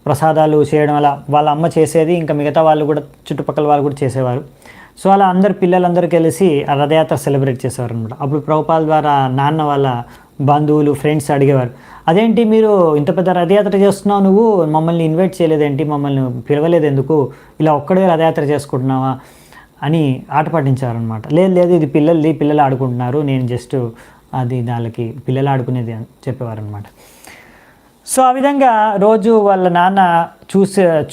ప్రసాదాలు చేయడం, అలా వాళ్ళ అమ్మ చేసేది, ఇంకా మిగతా వాళ్ళు కూడా చుట్టుపక్కల వాళ్ళు కూడా చేసేవారు. సో అలా పిల్లలందరూ కలిసి ఆ రథయాత్ర సెలబ్రేట్ చేసేవారు అనమాట. అప్పుడు ప్రభుపాదుల ద్వారా నాన్న వాళ్ళ బంధువులు, ఫ్రెండ్స్ అడిగేవారు, అదేంటి మీరు ఇంత పెద్ద రథయాత్ర చేస్తున్నావు, నువ్వు మమ్మల్ని ఇన్వైట్ చేయలేదేంటి, మమ్మల్ని పిలవలేదు ఎందుకు, ఇలా ఒక్కడే రథయాత్ర చేసుకుంటున్నావా అని ఆట పట్టించారనమాట. లేదు ఇది పిల్లలు ఆడుకుంటున్నారు, నేను జస్ట్ అది వాళ్ళకి పిల్లలు ఆడుకునేది అని చెప్పేవారు అనమాట. సో ఆ విధంగా రోజు వాళ్ళ నాన్న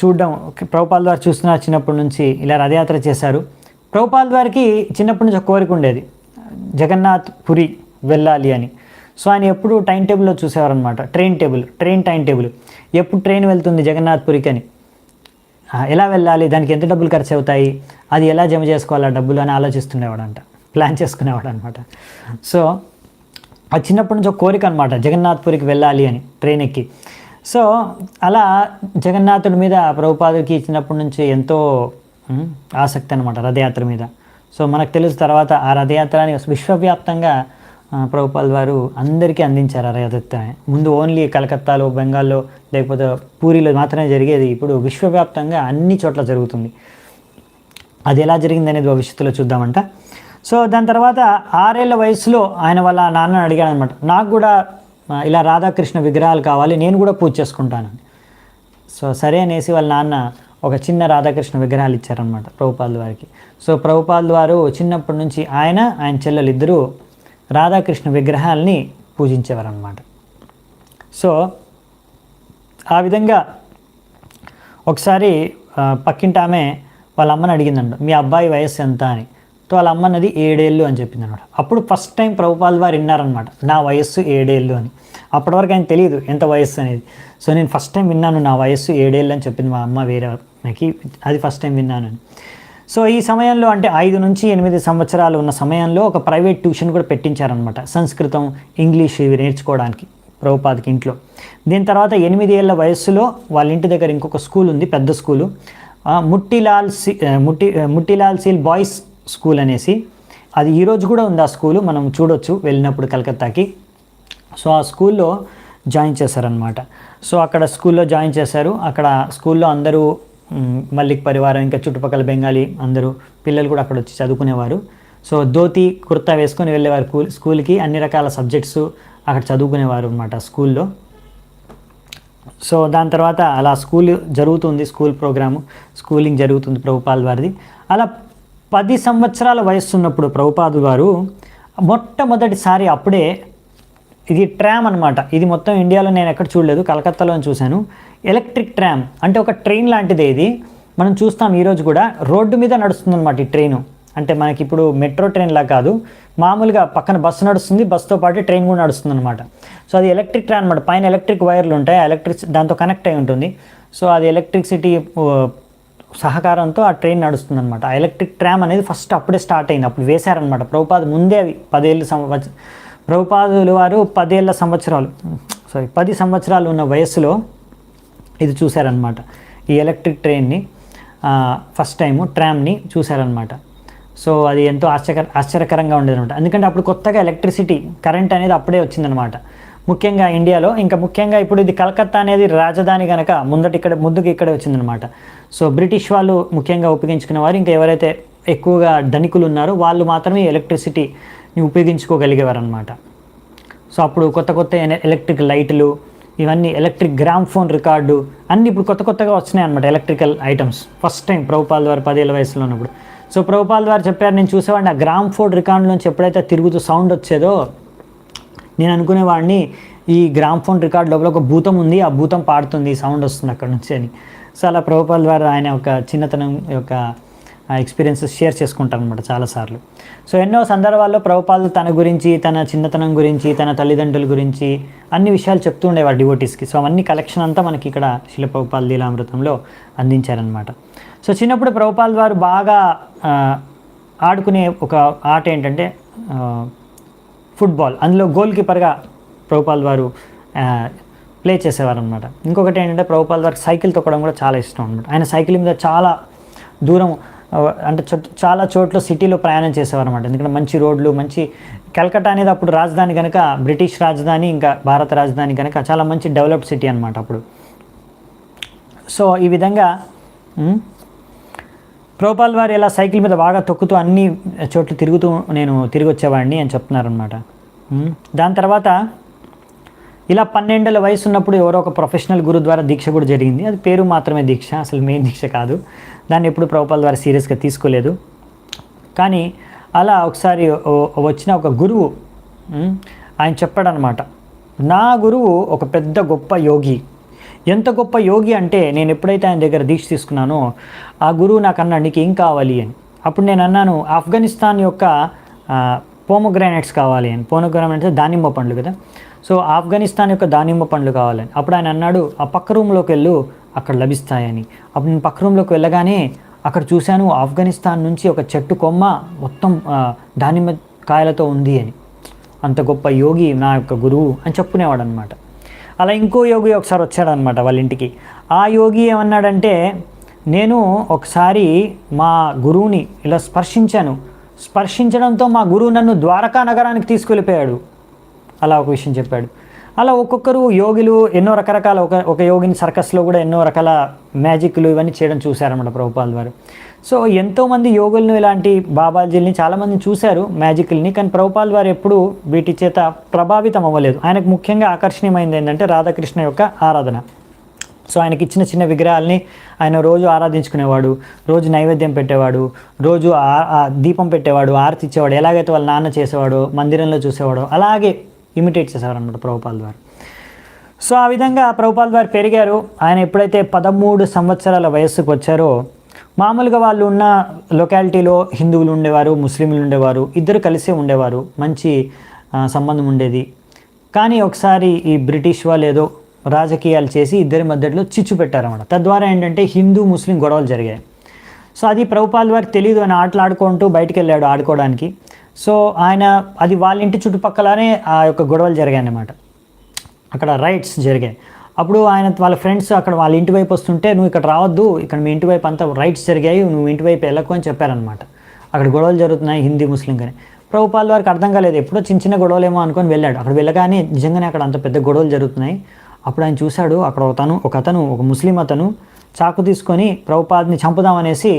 చూడడం, ప్రభుపాదుల వారు చూస్తున్నారు చిన్నప్పటి నుంచి, ఇలా రథయాత్ర చేశారు. ప్రభుపాదుల వారికి చిన్నప్పటి నుంచి ఒక కోరిక ఉండేది, జగన్నాథ్ పురి వెళ్ళాలి అని. సో ఆయన ఎప్పుడు టైం టేబుల్లో చూసేవారనమాట, ట్రైన్ టైం టేబుల్, ఎప్పుడు ట్రైన్ వెళ్తుంది జగన్నాథ్ పురికి అని, ఎలా వెళ్ళాలి, దానికి ఎంత డబ్బులు ఖర్చు అవుతాయి, అది ఎలా జమ చేసుకోవాలి ఆ డబ్బులు అని ఆలోచిస్తుండేవాడంట, ప్లాన్ చేసుకునేవాడు అనమాట. సో అది చిన్నప్పటి నుంచి ఒక కోరిక అనమాట, జగన్నాథ్పురికి వెళ్ళాలి అని ట్రైన్ ఎక్కి. సో అలా జగన్నాథుడి మీద ప్రభుపాదుడికి చిన్నప్పటి నుంచి ఎంతో ఆసక్తి అనమాట, రథయాత్ర మీద. సో మనకు తెలుసు తర్వాత ఆ రథయాత్రని విశ్వవ్యాప్తంగా ప్రభుపాదుల వారు అందరికీ అందించారు. ఆ రథయాత్ర ముందు ఓన్లీ కలకత్తాలో, బెంగాల్లో, లేకపోతే పూరిలో మాత్రమే జరిగేది, ఇప్పుడు విశ్వవ్యాప్తంగా అన్ని చోట్ల జరుగుతుంది. అది ఎలా జరిగింది అనేది భవిష్యత్తులో చూద్దామంట. సో దాని తర్వాత 6 ఏళ్ల వయసులో ఆయన వాళ్ళ నాన్నని అడిగాడు అనమాట, నాకు కూడా ఇలా రాధాకృష్ణ విగ్రహాలు కావాలి, నేను కూడా పూజ చేసుకుంటానని. సో సరే అనేసి వాళ్ళ నాన్న ఒక చిన్న రాధాకృష్ణ విగ్రహాలు ఇచ్చారనమాట ప్రభుపాదుల వారికి. సో ప్రభుపాదుల వారు చిన్నప్పటి నుంచి ఆయన చెల్లెలు ఇద్దరు రాధాకృష్ణ విగ్రహాలని పూజించేవారనమాట. సో ఆ విధంగా ఒకసారి పక్కింటి ఆమె వాళ్ళ అమ్మని అడిగిందంట, మీ అబ్బాయి వయస్సు ఎంత అని. సో వాళ్ళ అమ్మ అన్నది 7 ఏళ్ళు అని చెప్పింది అనమాట. అప్పుడు ఫస్ట్ టైం ప్రభుపాదుల వారు విన్నారనమాట, నా వయస్సు 7 ఏళ్ళు అని. అప్పటి వరకు ఆయన తెలియదు ఎంత వయస్సు అనేది. సో నేను ఫస్ట్ టైం విన్నాను నా వయస్సు 7 ఏళ్ళు అని చెప్పింది మా అమ్మ వేరే నాకు, అది ఫస్ట్ టైం విన్నాను అని. సో ఈ సమయంలో అంటే 5 నుంచి 8 సంవత్సరాలు ఉన్న సమయంలో ఒక ప్రైవేట్ ట్యూషన్ కూడా పెట్టించారనమాట, సంస్కృతం ఇంగ్లీష్ ఇవి నేర్చుకోవడానికి ప్రభుపాదకి ఇంట్లో. దీని తర్వాత 8 ఏళ్ళ వయస్సులో వాళ్ళ ఇంటి దగ్గర ఇంకొక స్కూల్ ఉంది, పెద్ద స్కూలు, ముట్టిలాల్ సీల్ బాయ్స్ స్కూల్ అనేసి. అది ఈరోజు కూడా ఉంది ఆ స్కూలు, మనం చూడొచ్చు వెళ్ళినప్పుడు కలకత్తాకి. సో ఆ స్కూల్లో జాయిన్ చేశారనమాట. సో అక్కడ స్కూల్లో జాయిన్ చేశారు. అక్కడ స్కూల్లో అందరూ మల్లిక్ పరివారం ఇంకా చుట్టుపక్కల బెంగాలీ అందరూ పిల్లలు కూడా అక్కడ వచ్చి చదువుకునేవారు. సో ధోతి కుర్తా వేసుకొని వెళ్ళేవారు స్కూల్కి. అన్ని రకాల సబ్జెక్ట్స్ అక్కడ చదువుకునేవారు అనమాట స్కూల్లో. సో దాని తర్వాత అలా స్కూల్ జరుగుతుంది, స్కూల్ ప్రోగ్రాము స్కూలింగ్ జరుగుతుంది ప్రభుపాదుల వారిది. అలా 10 సంవత్సరాల వయస్సు ఉన్నప్పుడు ప్రభుపాదుల వారు మొట్టమొదటిసారి అప్పుడే, ఇది ట్రామ్ అనమాట, ఇది మొత్తం ఇండియాలో నేను ఎక్కడ చూడలేదు, కలకత్తాలో చూశాను. ఎలక్ట్రిక్ ట్రామ్ అంటే ఒక ట్రైన్ లాంటిదే. ఇది మనం చూస్తాం ఈరోజు కూడా, రోడ్డు మీద నడుస్తుంది అనమాట ఈ ట్రైను. అంటే మనకి ఇప్పుడు మెట్రో ట్రైన్లా కాదు, మామూలుగా పక్కన బస్సు నడుస్తుంది, బస్సుతో పాటు ట్రైన్ కూడా నడుస్తుంది అనమాట. సో అది ఎలక్ట్రిక్ ట్రామ్ అనమాట. పైన ఎలక్ట్రిక్ వైర్లు ఉంటాయి, దాంతో కనెక్ట్ అయి ఉంటుంది. సో అది ఎలక్ట్రిసిటీ సహకారంతో ఆ ట్రైన్ నడుస్తుంది అనమాట. ఆ ఎలక్ట్రిక్ ట్రామ్ అనేది ఫస్ట్ అప్పుడే స్టార్ట్ అయింది, అప్పుడు వేశారనమాట. ప్రభుపాద ముందే అవి 10 ప్రభుపాదుల వారు 10 సంవత్సరాలు ఉన్న వయస్సులో ఇది చూశారనమాట. ఈ ఎలక్ట్రిక్ ట్రైన్ని ఫస్ట్ టైము ట్రామ్ని చూశారనమాట. సో అది ఎంతో ఆశ్చర్యకరంగా ఉండేది అనమాట. ఎందుకంటే అప్పుడు కొత్తగా ఎలక్ట్రిసిటీ కరెంట్ అనేది అప్పుడే వచ్చిందనమాట ముఖ్యంగా ఇండియాలో. ఇంకా ముఖ్యంగా ఇప్పుడు ఇది కలకత్తా అనేది రాజధాని కనుక ముందుకి ఇక్కడే వచ్చిందనమాట. సో బ్రిటిష్ వాళ్ళు ముఖ్యంగా ఉపయోగించుకునేవారు. ఇంకా ఎవరైతే ఎక్కువగా ధనికులు ఉన్నారో వాళ్ళు మాత్రమే ఎలక్ట్రిసిటీని ఉపయోగించుకోగలిగేవారు అనమాట. సో అప్పుడు కొత్త ఎలక్ట్రిక్ లైట్లు, ఇవన్నీ ఎలక్ట్రిక్ గ్రామ్ఫోన్ రికార్డు అన్నీ ఇప్పుడు కొత్తగా వచ్చినాయి అనమాట, ఎలక్ట్రికల్ ఐటమ్స్. ఫస్ట్ టైం ప్రభుపాదుల వారు 10 ఏళ్ళ వయసులో ఉన్నప్పుడు. సో ప్రభుపాదుల వారు చెప్పారు, నేను చూసేవాడిని ఆ గ్రామ్ఫోన్ రికార్డు నుంచి ఎప్పుడైతే తిరుగుతూ సౌండ్ వచ్చేదో నేను అనుకునేవాడిని ఈ గ్రామ్ఫోన్ రికార్డు లోపల ఒక భూతం ఉంది, ఆ భూతం పాడుతుంది, సౌండ్ వస్తుంది అక్కడ నుంచి అని. సో అలా ప్రభుపాదుల వారు ఆయన ఒక చిన్నతనం యొక్క ఎక్స్పీరియన్సెస్ షేర్ చేసుకుంటారు అనమాట చాలాసార్లు. సో ఎన్నో సందర్భాల్లో ప్రభుపాదులు తన గురించి, తన చిన్నతనం గురించి, తన తల్లిదండ్రుల గురించి అన్ని విషయాలు చెప్తూ ఉండేవారు డివోటీస్కి. సో అవన్నీ కలెక్షన్ అంతా మనకి ఇక్కడ శిల ప్రభుపాద లీలామృతంలో అందించారనమాట. సో చిన్నప్పుడు ప్రభుపాదుల వారు బాగా ఆడుకునే ఒక ఆట ఏంటంటే ఫుట్బాల్. అందులో గోల్ కీపర్గా ప్రభుపాదుల వారు ప్లే చేసేవారు అనమాట. ఇంకొకటి ఏంటంటే ప్రభుపాదుల వారికి సైకిల్ తొక్కడం కూడా చాలా ఇష్టం అనమాట. ఆయన సైకిల్ మీద చాలా దూరం అంటే చాలా చోట్ల సిటీలో ప్రయాణం చేసేవారు అనమాట. ఎందుకంటే మంచి రోడ్లు, మంచి కలకత్తా అనేది అప్పుడు రాజధాని కనుక, బ్రిటిష్ రాజధాని ఇంకా భారత రాజధాని కనుక చాలా మంచి డెవలప్డ్ సిటీ అనమాట అప్పుడు. సో ఈ విధంగా ప్రభుపాదుల వారు ఇలా సైకిల్ మీద బాగా తొక్కుతూ అన్ని చోట్ల తిరిగి వచ్చేవాడిని అని చెప్తున్నారనమాట. దాని తర్వాత ఇలా 12 ఏళ్ళ వయసు ఉన్నప్పుడు ఎవరో ఒక ప్రొఫెషనల్ గురు ద్వారా దీక్ష కూడా జరిగింది. అది పేరు మాత్రమే దీక్ష, అసలు మెయిన్ దీక్ష కాదు. దాన్ని ఎప్పుడు ప్రభుపాదుల వారు సీరియస్గా తీసుకోలేదు. కానీ అలా ఒకసారి వచ్చిన ఒక గురువు ఆయన చెప్పాడనమాట, నా గురువు ఒక పెద్ద గొప్ప యోగి. ఎంత గొప్ప యోగి అంటే నేను ఎప్పుడైతే ఆయన దగ్గర దీక్ష తీసుకున్నానో ఆ గురువు నాకు అన్నాడు, నీకు ఏం కావాలి అని. అప్పుడు నేను అన్నాను, ఆఫ్ఘనిస్తాన్ యొక్క పోమోగ్రానైట్స్ కావాలి అని. పోమోగ్రానైట్స్ దానిమ్మ పండ్లు కదా. సో ఆఫ్ఘనిస్తాన్ యొక్క దానిమ్మ పండ్లు కావాలని. అప్పుడు ఆయన అన్నాడు, ఆ పక్క రూమ్లోకి వెళ్ళు, అక్కడ లభిస్తాయని. అప్పుడు నేను పక్క రూమ్లోకి వెళ్ళగానే అక్కడ చూశాను, ఆఫ్ఘనిస్తాన్ నుంచి ఒక చెట్టు కొమ్మ మొత్తం దానిమ్మ కాయలతో ఉంది అని. అంత గొప్ప యోగి నా యొక్క గురువు అని చెప్పుకునేవాడు అనమాట. అలా ఇంకో యోగి ఒకసారి వచ్చాడనమాట వాళ్ళ ఇంటికి. ఆ యోగి ఏమన్నాడంటే, నేను ఒకసారి మా గురువుని ఇలా స్పర్శించడంతో మా గురువు నన్ను ద్వారకా నగరానికి తీసుకెళ్ళిపోయాడు. అలా ఒక విషయం చెప్పాడు. అలా ఒక్కొక్కరు యోగులు ఎన్నో రకరకాల ఒక యోగిని సర్కస్లో కూడా ఎన్నో రకాల మ్యాజిక్లు ఇవన్నీ చేయడం చూశారన్నమాట ప్రభుపాదుల వారు. సో ఎంతోమంది యోగులను ఇలాంటి బాబాజీల్ని చాలామంది చూశారు మ్యాజిక్ల్ని. కానీ ప్రభుపాదుల వారు ఎప్పుడూ వీటి చేత ప్రభావితం అవ్వలేదు. ఆయనకు ముఖ్యంగా ఆకర్షణీయమైంది ఏంటంటే రాధాకృష్ణ యొక్క ఆరాధన. సో ఆయనకి ఇచ్చిన చిన్న విగ్రహాలని ఆయన రోజు ఆరాధించుకునేవాడు, రోజు నైవేద్యం పెట్టేవాడు, రోజు దీపం పెట్టేవాడు, ఆరతి ఇచ్చేవాడు. ఎలాగైతే వాళ్ళ నాన్న చేసేవాడు, మందిరంలో చూసేవాడు, అలాగే ఇమిటేట్ చేసేవారు అనమాట ప్రభుపాల్ వారు. సో ఆ విధంగా ప్రభుపాల్ వారు పెరిగారు. ఆయన ఎప్పుడైతే 13 సంవత్సరాల వయస్సుకు వచ్చారో, మామూలుగా వాళ్ళు ఉన్న లొకాలిటీలో హిందువులు ఉండేవారు, ముస్లింలు ఉండేవారు, ఇద్దరు కలిసే ఉండేవారు, మంచి సంబంధం ఉండేది. కానీ ఒకసారి ఈ బ్రిటిష్ వాళ్ళు ఏదో రాజకీయాలు చేసి ఇద్దరి మధ్యలో చిచ్చు పెట్టారన్నమాట. తద్వారా ఏంటంటే హిందూ ముస్లిం గొడవలు జరిగాయి. సో అది ప్రభుపాల్ వారికి తెలియదు, అని ఆటలు ఆడుకుంటూ బయటికి వెళ్ళాడు ఆడుకోవడానికి. సో ఆయన అది వాళ్ళ ఇంటి చుట్టుపక్కలనే ఆ యొక్క గొడవలు జరిగాయి అన్నమాట. అక్కడ రైట్స్ జరిగాయి. అప్పుడు ఆయన వాళ్ళ ఫ్రెండ్స్ అక్కడ వాళ్ళ ఇంటి వైపు వస్తుంటే, నువ్వు ఇక్కడ రావద్దు, ఇక్కడ మీ ఇంటి వైపు అంతా రైట్స్ జరిగాయి, నువ్వు ఇంటి వైపు వెళ్ళకు అని చెప్పారనమాట. అక్కడ గొడవలు జరుగుతున్నాయి హిందీ ముస్లిం కానీ. ప్రభుపాల్ వారికి అర్థం కాలేదు, ఎప్పుడో చిన్న చిన్న గొడవలేమో అనుకొని వెళ్ళాడు. అక్కడ వెళ్ళగానే నిజంగానే అక్కడ అంత పెద్ద గొడవలు జరుగుతున్నాయి. అప్పుడు ఆయన చూశాడు, అక్కడ ఒక ముస్లిం అతను చాకు తీసుకొని ప్రభుపాద్ని చంపుదామనేసి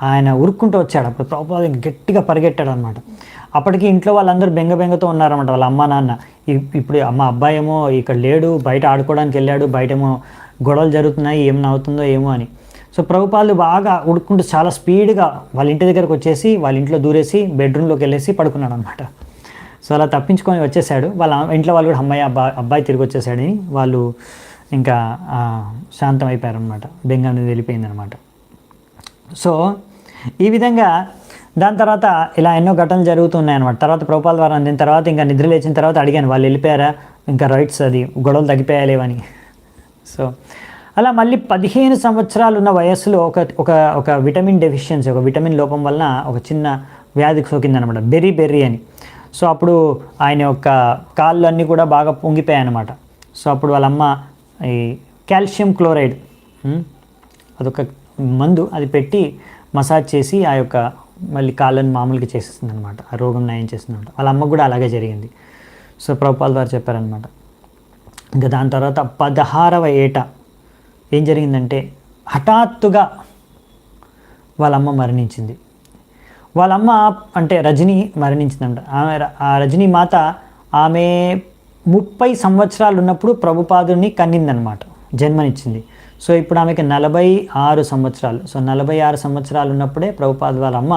ఆయన ఉరుక్కుంటూ వచ్చాడు. అప్పుడు ప్రభుపాద్ గట్టిగా పరిగెట్టాడు అనమాట. అప్పటికి ఇంట్లో వాళ్ళందరూ బెంగతో ఉన్నారన్నమాట, వాళ్ళ అమ్మ నాన్న. ఇప్పుడు మా అబ్బాయి ఏమో ఇక్కడ లేడు, బయట ఆడుకోవడానికి వెళ్ళాడు, బయటేమో గొడవలు జరుగుతున్నాయి, ఏమైనా అవుతుందో ఏమో అని. సో ప్రభుపాల్ బాగా ఉడుక్కుంటూ చాలా స్పీడ్గా వాళ్ళ ఇంటి దగ్గరకు వచ్చేసి వాళ్ళ ఇంట్లో దూరేసి బెడ్రూమ్లోకి వెళ్ళేసి పడుకున్నాడు అనమాట. సో అలా తప్పించుకొని వచ్చేసాడు. వాళ్ళ ఇంట్లో వాళ్ళు కూడా అబ్బాయి తిరిగి వచ్చేసాడని వాళ్ళు ఇంకా శాంతం అయిపోయారనమాట. బెంగ అనేది వెళ్ళిపోయిందనమాట. సో ఈ విధంగా దాని తర్వాత ఇలా ఎన్నో ఘటనలు జరుగుతున్నాయి అనమాట. తర్వాత ప్రభుపాల్ వారు అందిన తర్వాత ఇంకా నిద్ర లేచిన తర్వాత అడిగాను, వాళ్ళు వెళ్ళిపోయారా, ఇంకా రైట్స్ అది గొడవలు తగ్గిపోయా లేవని. సో అలా మళ్ళీ 15 సంవత్సరాలు ఉన్న వయస్సులో ఒక విటమిన్ డెఫిషియన్సీ, ఒక విటమిన్ లోపం వలన ఒక చిన్న వ్యాధికి సోకిందనమాట, బెర్రీ అని. సో అప్పుడు ఆయన యొక్క కాళ్ళు అన్నీ కూడా బాగా పొంగిపోయాయి అనమాట. సో అప్పుడు వాళ్ళమ్మ ఈ కాల్షియం క్లోరైడ్ అదొక మందు, అది పెట్టి మసాజ్ చేసి ఆ యొక్క మళ్ళీ కాళ్ళని మామూలుగా చేసేస్తుంది అనమాట, ఆ రోగం నయం చేస్తుంది అనమాట. వాళ్ళ అమ్మకు కూడా అలాగే జరిగింది. సో ప్రభుపాల్ వారు చెప్పారనమాట. ఇంకా దాని తర్వాత 16వ ఏట ఏం జరిగిందంటే హఠాత్తుగా వాళ్ళమ్మ మరణించింది. వాళ్ళమ్మ అంటే రజనీ మరణించిందంట. ఆ రజనీ మాత ఆమె 30 సంవత్సరాలు ఉన్నప్పుడు ప్రభుపాదుని కన్నిందనమాట, జన్మనిచ్చింది. సో ఇప్పుడు ఆమెకి 46 సంవత్సరాలు. సో 46 సంవత్సరాలు ఉన్నప్పుడే ప్రభుపాద్ వాళ్ళ అమ్మ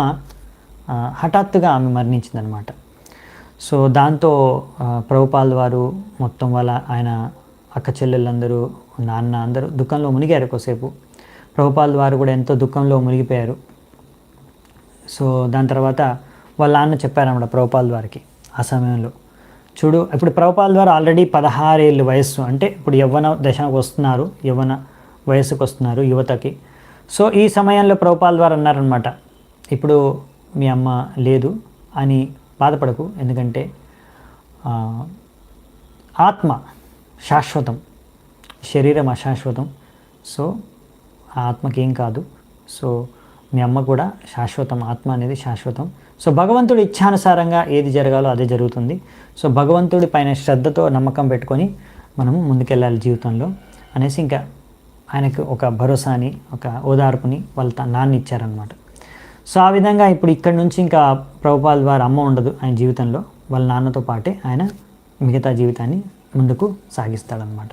హఠాత్తుగా ఆమె మరణించిందనమాట. సో దాంతో ప్రభుపాద్ వారు మొత్తం ఆయన అక్క చెల్లెళ్ళందరూ, నాన్న అందరూ దుఃఖంలో మునిగారు ఎక్కువసేపు. ప్రభుపాద్ వారు కూడా ఎంతో దుఃఖంలో మునిగిపోయారు. సో దాని తర్వాత వాళ్ళ నాన్న చెప్పారన్నమాట ప్రభుపాద్ వారికి ఆ సమయంలో, చూడు ఇప్పుడు ప్రభుపాద్ వారు ఆల్రెడీ 16 ఏళ్ళ వయస్సు, అంటే ఇప్పుడు యవ్వన దశకు వస్తున్నారు, యవ్వన వయస్సుకు వస్తున్నారు యువతకి. సో ఈ సమయంలో ప్రభుపాద్ వారు అన్నారనమాట, ఇప్పుడు మీ అమ్మ లేదు అని బాధపడకు, ఎందుకంటే ఆత్మ శాశ్వతం, శరీరం అశాశ్వతం. సో ఆ ఆత్మకి ఏం కాదు. సో మీ అమ్మ కూడా శాశ్వతం, ఆత్మ అనేది శాశ్వతం. సో భగవంతుడి ఇచ్ఛానుసారంగా ఏది జరగాలో అదే జరుగుతుంది. సో భగవంతుడి పైన శ్రద్ధతో నమ్మకం పెట్టుకొని మనము ముందుకెళ్ళాలి జీవితంలో అనేసి ఇంకా ఆయనకు ఒక భరోసాని, ఒక ఓదార్పుని వాళ్ళ నాన్న ఇచ్చారనమాట. సో ఆ విధంగా ఇప్పుడు ఇక్కడి నుంచి ఇంకా ప్రభుపాద్ వారి అమ్మ ఉండదు ఆయన జీవితంలో, వాళ్ళ నాన్నతో పాటే ఆయన మిగతా జీవితాన్ని ముందుకు సాగిస్తాడనమాట.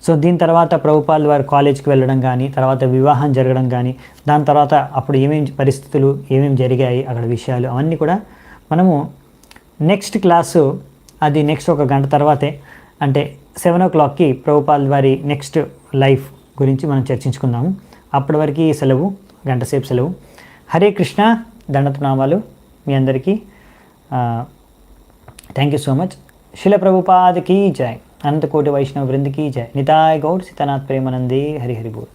సో దీని తర్వాత ప్రభుపాద్ వారు కాలేజ్కి వెళ్ళడం కానీ, తర్వాత వివాహం జరగడం కానీ, దాని తర్వాత అప్పుడు ఏమేమి పరిస్థితులు ఏమేమి జరిగాయి అక్కడ విషయాలు అవన్నీ కూడా మనము నెక్స్ట్ క్లాసు, అది నెక్స్ట్ 1 గంట తర్వాతే, అంటే 7 o'clockకి ప్రభుపాద్ వారి నెక్స్ట్ లైఫ్ గురించి మనం చర్చించుకుందాము. అప్పటి వరకు సెలవు, గంట సేపు సెలవు. హరే కృష్ణ, దండప్రణామాలు మీ అందరికీ. Thank you so much. శిల ప్రభుపాద్ కీ జై, అనంతకోటి వైష్ణవ వృంద్ కీ జై. నితాయ్ గౌర్ సీతానాథ్ ప్రేమానందే. హరి హరి బోల్.